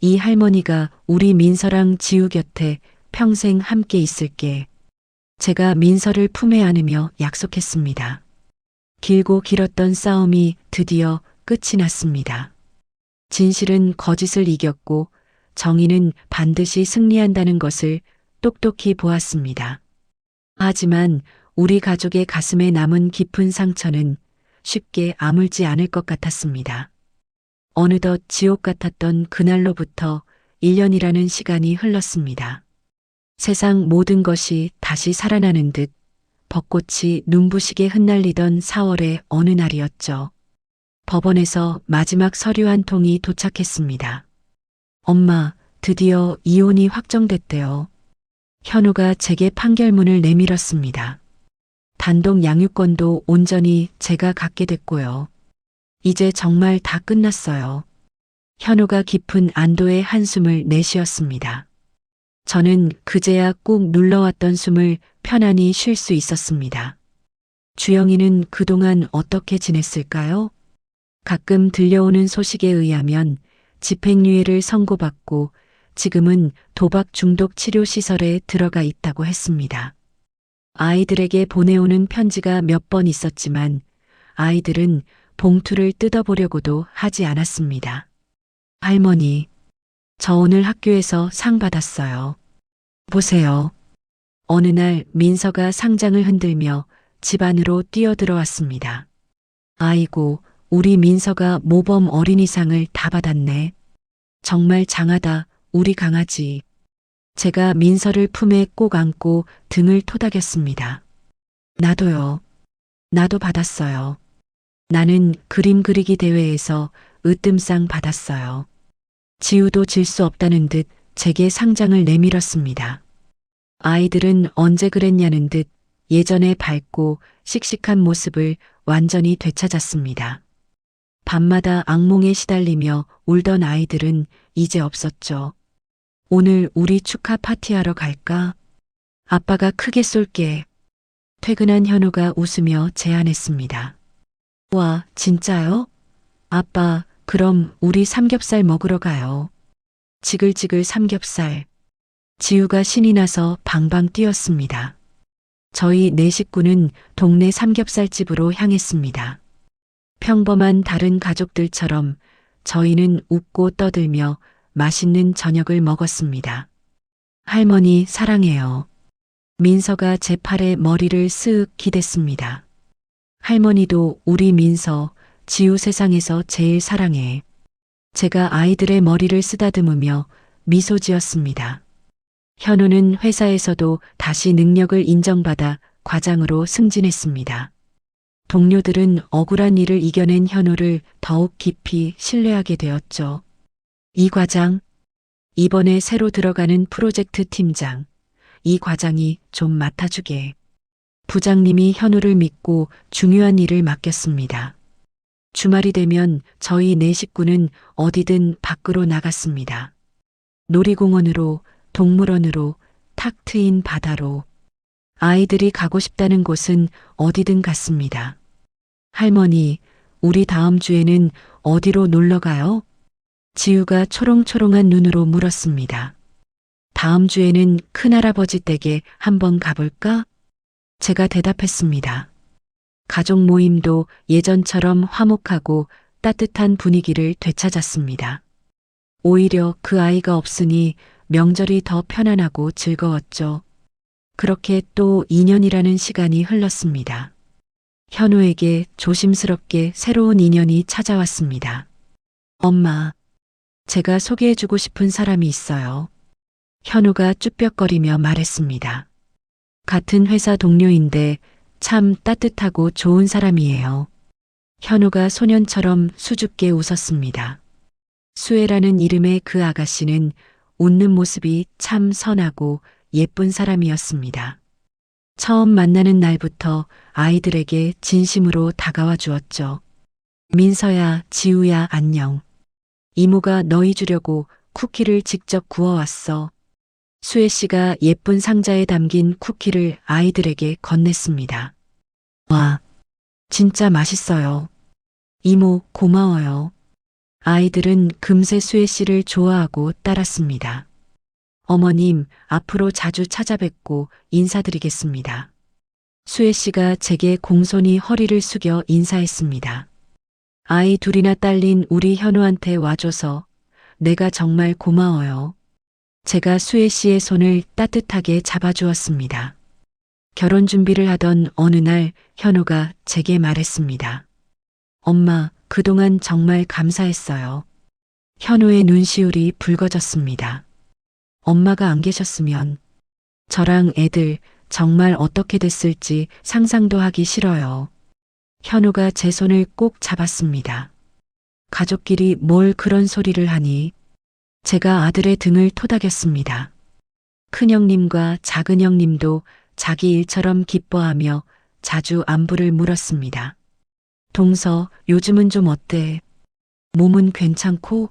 이 할머니가 우리 민서랑 지우 곁에 평생 함께 있을게. 제가 민서를 품에 안으며 약속했습니다. 길고 길었던 싸움이 드디어 끝이 났습니다. 진실은 거짓을 이겼고 정의는 반드시 승리한다는 것을 똑똑히 보았습니다. 하지만 우리 가족의 가슴에 남은 깊은 상처는 쉽게 아물지 않을 것 같았습니다. 어느덧 지옥 같았던 그날로부터 1년이라는 시간이 흘렀습니다. 세상 모든 것이 다시 살아나는 듯 벚꽃이 눈부시게 흩날리던 4월의 어느 날이었죠. 법원에서 마지막 서류 한 통이 도착했습니다. 엄마, 드디어 이혼이 확정됐대요. 현우가 제게 판결문을 내밀었습니다. 단독 양육권도 온전히 제가 갖게 됐고요. 이제 정말 다 끝났어요. 현우가 깊은 안도의 한숨을 내쉬었습니다. 저는 그제야 꾹 눌러왔던 숨을 편안히 쉴 수 있었습니다. 주영이는 그동안 어떻게 지냈을까요? 가끔 들려오는 소식에 의하면 집행유예를 선고받고 지금은 도박 중독 치료 시설에 들어가 있다고 했습니다. 아이들에게 보내오는 편지가 몇 번 있었지만 아이들은 봉투를 뜯어보려고도 하지 않았습니다. 할머니, 저 오늘 학교에서 상 받았어요. 보세요. 어느 날 민서가 상장을 흔들며 집 안으로 뛰어들어왔습니다. 아이고, 우리 민서가 모범 어린이상을 다 받았네. 정말 장하다, 우리 강아지. 제가 민서를 품에 꼭 안고 등을 토닥였습니다. 나도요. 나도 받았어요. 나는 그림 그리기 대회에서 으뜸상 받았어요. 지우도 질 수 없다는 듯 제게 상장을 내밀었습니다. 아이들은 언제 그랬냐는 듯 예전의 밝고 씩씩한 모습을 완전히 되찾았습니다. 밤마다 악몽에 시달리며 울던 아이들은 이제 없었죠. 오늘 우리 축하 파티하러 갈까? 아빠가 크게 쏠게. 퇴근한 현우가 웃으며 제안했습니다. 와, 진짜요? 아빠, 그럼 우리 삼겹살 먹으러 가요. 지글지글 삼겹살. 지우가 신이 나서 방방 뛰었습니다. 저희 네 식구는 동네 삼겹살집으로 향했습니다. 평범한 다른 가족들처럼 저희는 웃고 떠들며 맛있는 저녁을 먹었습니다. 할머니 사랑해요. 민서가 제 팔에 머리를 쓱 기댔습니다. 할머니도 우리 민서, 지우 세상에서 제일 사랑해. 제가 아이들의 머리를 쓰다듬으며 미소 지었습니다. 현우는 회사에서도 다시 능력을 인정받아 과장으로 승진했습니다. 동료들은 억울한 일을 이겨낸 현우를 더욱 깊이 신뢰하게 되었죠. 이 과장, 이번에 새로 들어가는 프로젝트 팀장, 이 과장이 좀 맡아주게. 부장님이 현우를 믿고 중요한 일을 맡겼습니다. 주말이 되면 저희 네 식구는 어디든 밖으로 나갔습니다. 놀이공원으로, 동물원으로, 탁 트인 바다로. 아이들이 가고 싶다는 곳은 어디든 갔습니다. 할머니, 우리 다음 주에는 어디로 놀러 가요? 지우가 초롱초롱한 눈으로 물었습니다. 다음 주에는 큰할아버지 댁에 한번 가볼까? 제가 대답했습니다. 가족 모임도 예전처럼 화목하고 따뜻한 분위기를 되찾았습니다. 오히려 그 아이가 없으니 명절이 더 편안하고 즐거웠죠. 그렇게 또 2년이라는 시간이 흘렀습니다. 현우에게 조심스럽게 새로운 인연이 찾아왔습니다. 엄마, 제가 소개해주고 싶은 사람이 있어요. 현우가 쭈뼛거리며 말했습니다. 같은 회사 동료인데 참 따뜻하고 좋은 사람이에요. 현우가 소년처럼 수줍게 웃었습니다. 수혜라는 이름의 그 아가씨는 웃는 모습이 참 선하고 예쁜 사람이었습니다. 처음 만나는 날부터 아이들에게 진심으로 다가와 주었죠. 민서야, 지우야, 안녕. 이모가 너희 주려고 쿠키를 직접 구워왔어. 수혜 씨가 예쁜 상자에 담긴 쿠키를 아이들에게 건넸습니다. 와, 진짜 맛있어요. 이모, 고마워요. 아이들은 금세 수혜 씨를 좋아하고 따랐습니다. 어머님, 앞으로 자주 찾아뵙고 인사드리겠습니다. 수혜 씨가 제게 공손히 허리를 숙여 인사했습니다. 아이 둘이나 딸린 우리 현우한테 와줘서 내가 정말 고마워요. 제가 수혜 씨의 손을 따뜻하게 잡아주었습니다. 결혼 준비를 하던 어느 날 현우가 제게 말했습니다. 엄마, 그동안 정말 감사했어요. 현우의 눈시울이 붉어졌습니다. 엄마가 안 계셨으면 저랑 애들 정말 어떻게 됐을지 상상도 하기 싫어요. 현우가 제 손을 꼭 잡았습니다. 가족끼리 뭘 그런 소리를 하니? 제가 아들의 등을 토닥였습니다. 큰형님과 작은형님도 자기 일처럼 기뻐하며 자주 안부를 물었습니다. 동서, 요즘은 좀 어때? 몸은 괜찮고?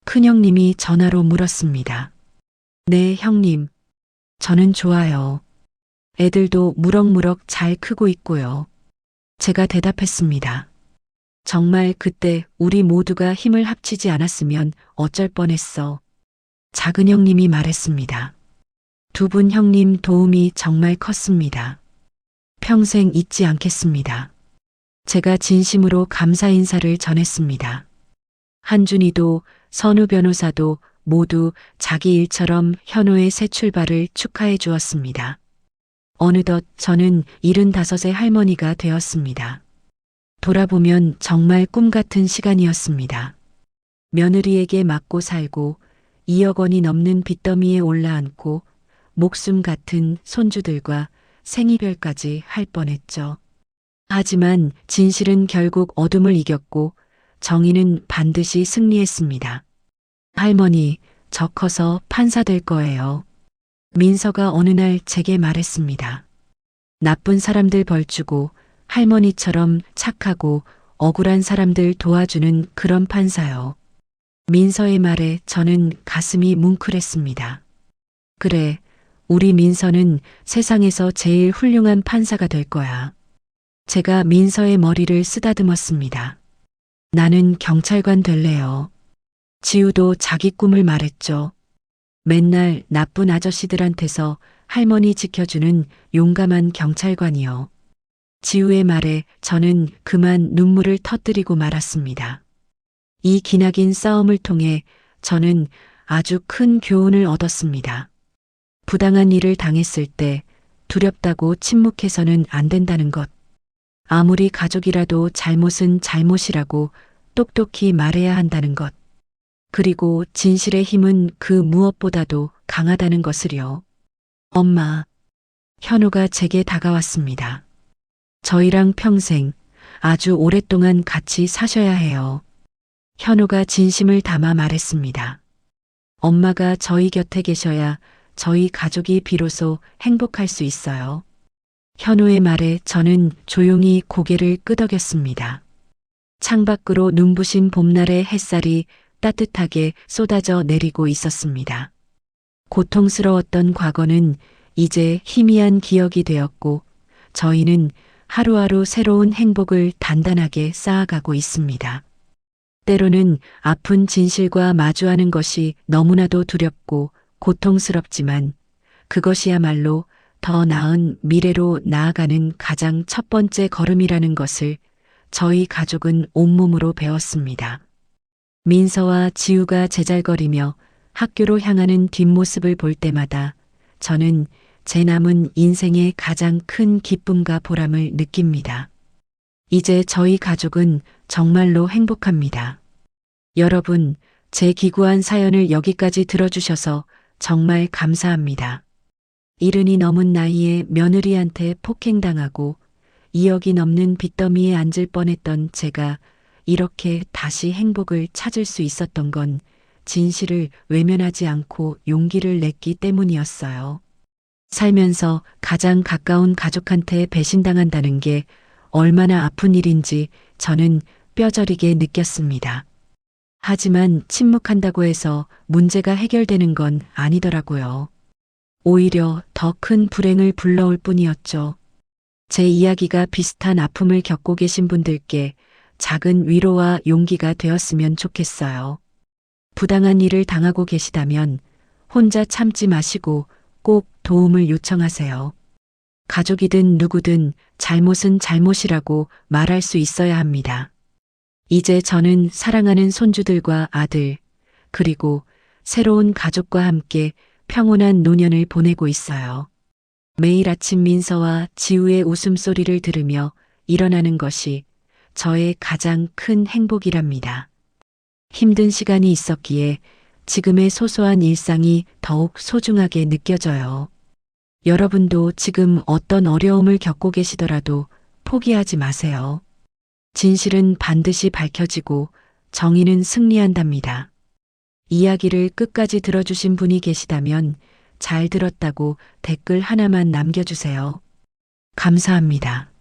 큰형님이 전화로 물었습니다. 네, 형님. 저는 좋아요. 애들도 무럭무럭 잘 크고 있고요. 제가 대답했습니다. 정말 그때 우리 모두가 힘을 합치지 않았으면 어쩔 뻔했어. 작은 형님이 말했습니다. 두 분 형님 도움이 정말 컸습니다. 평생 잊지 않겠습니다. 제가 진심으로 감사 인사를 전했습니다. 한준이도 선우 변호사도 모두 자기 일처럼 현우의 새 출발을 축하해 주었습니다. 어느덧 저는 75의 할머니가 되었습니다. 돌아보면 정말 꿈 같은 시간이었습니다. 며느리에게 맞고 살고 2억 원이 넘는 빚더미에 올라앉고 목숨 같은 손주들과 생이별까지 할 뻔했죠. 하지만 진실은 결국 어둠을 이겼고 정의는 반드시 승리했습니다. 할머니, 저 커서 판사 될 거예요. 민서가 어느 날 제게 말했습니다. 나쁜 사람들 벌주고 할머니처럼 착하고 억울한 사람들 도와주는 그런 판사요. 민서의 말에 저는 가슴이 뭉클했습니다. 그래, 우리 민서는 세상에서 제일 훌륭한 판사가 될 거야. 제가 민서의 머리를 쓰다듬었습니다. 나는 경찰관 될래요. 지우도 자기 꿈을 말했죠. 맨날 나쁜 아저씨들한테서 할머니 지켜주는 용감한 경찰관이요. 지우의 말에 저는 그만 눈물을 터뜨리고 말았습니다. 이 기나긴 싸움을 통해 저는 아주 큰 교훈을 얻었습니다. 부당한 일을 당했을 때 두렵다고 침묵해서는 안 된다는 것. 아무리 가족이라도 잘못은 잘못이라고 똑똑히 말해야 한다는 것. 그리고 진실의 힘은 그 무엇보다도 강하다는 것을요. 엄마, 현우가 제게 다가왔습니다. 저희랑 평생 아주 오랫동안 같이 사셔야 해요. 현우가 진심을 담아 말했습니다. 엄마가 저희 곁에 계셔야 저희 가족이 비로소 행복할 수 있어요. 현우의 말에 저는 조용히 고개를 끄덕였습니다. 창밖으로 눈부신 봄날의 햇살이 따뜻하게 쏟아져 내리고 있었습니다. 고통스러웠던 과거는 이제 희미한 기억이 되었고 저희는 하루하루 새로운 행복을 단단하게 쌓아가고 있습니다. 때로는 아픈 진실과 마주하는 것이 너무나도 두렵고 고통스럽지만 그것이야말로 더 나은 미래로 나아가는 가장 첫 번째 걸음이라는 것을 저희 가족은 온몸으로 배웠습니다. 민서와 지우가 제잘거리며 학교로 향하는 뒷모습을 볼 때마다 저는 제 남은 인생의 가장 큰 기쁨과 보람을 느낍니다. 이제 저희 가족은 정말로 행복합니다. 여러분, 제 기구한 사연을 여기까지 들어주셔서 정말 감사합니다. 70이 넘은 나이에 며느리한테 폭행당하고 2억이 넘는 빚더미에 앉을 뻔했던 제가 이렇게 다시 행복을 찾을 수 있었던 건 진실을 외면하지 않고 용기를 냈기 때문이었어요. 살면서 가장 가까운 가족한테 배신당한다는 게 얼마나 아픈 일인지 저는 뼈저리게 느꼈습니다. 하지만 침묵한다고 해서 문제가 해결되는 건 아니더라고요. 오히려 더 큰 불행을 불러올 뿐이었죠. 제 이야기가 비슷한 아픔을 겪고 계신 분들께 작은 위로와 용기가 되었으면 좋겠어요. 부당한 일을 당하고 계시다면 혼자 참지 마시고 꼭 도움을 요청하세요. 가족이든 누구든 잘못은 잘못이라고 말할 수 있어야 합니다. 이제 저는 사랑하는 손주들과 아들, 그리고 새로운 가족과 함께 평온한 노년을 보내고 있어요. 매일 아침 민서와 지우의 웃음소리를 들으며 일어나는 것이 저의 가장 큰 행복이랍니다. 힘든 시간이 있었기에 지금의 소소한 일상이 더욱 소중하게 느껴져요. 여러분도 지금 어떤 어려움을 겪고 계시더라도 포기하지 마세요. 진실은 반드시 밝혀지고 정의는 승리한답니다. 이야기를 끝까지 들어주신 분이 계시다면 잘 들었다고 댓글 하나만 남겨주세요. 감사합니다.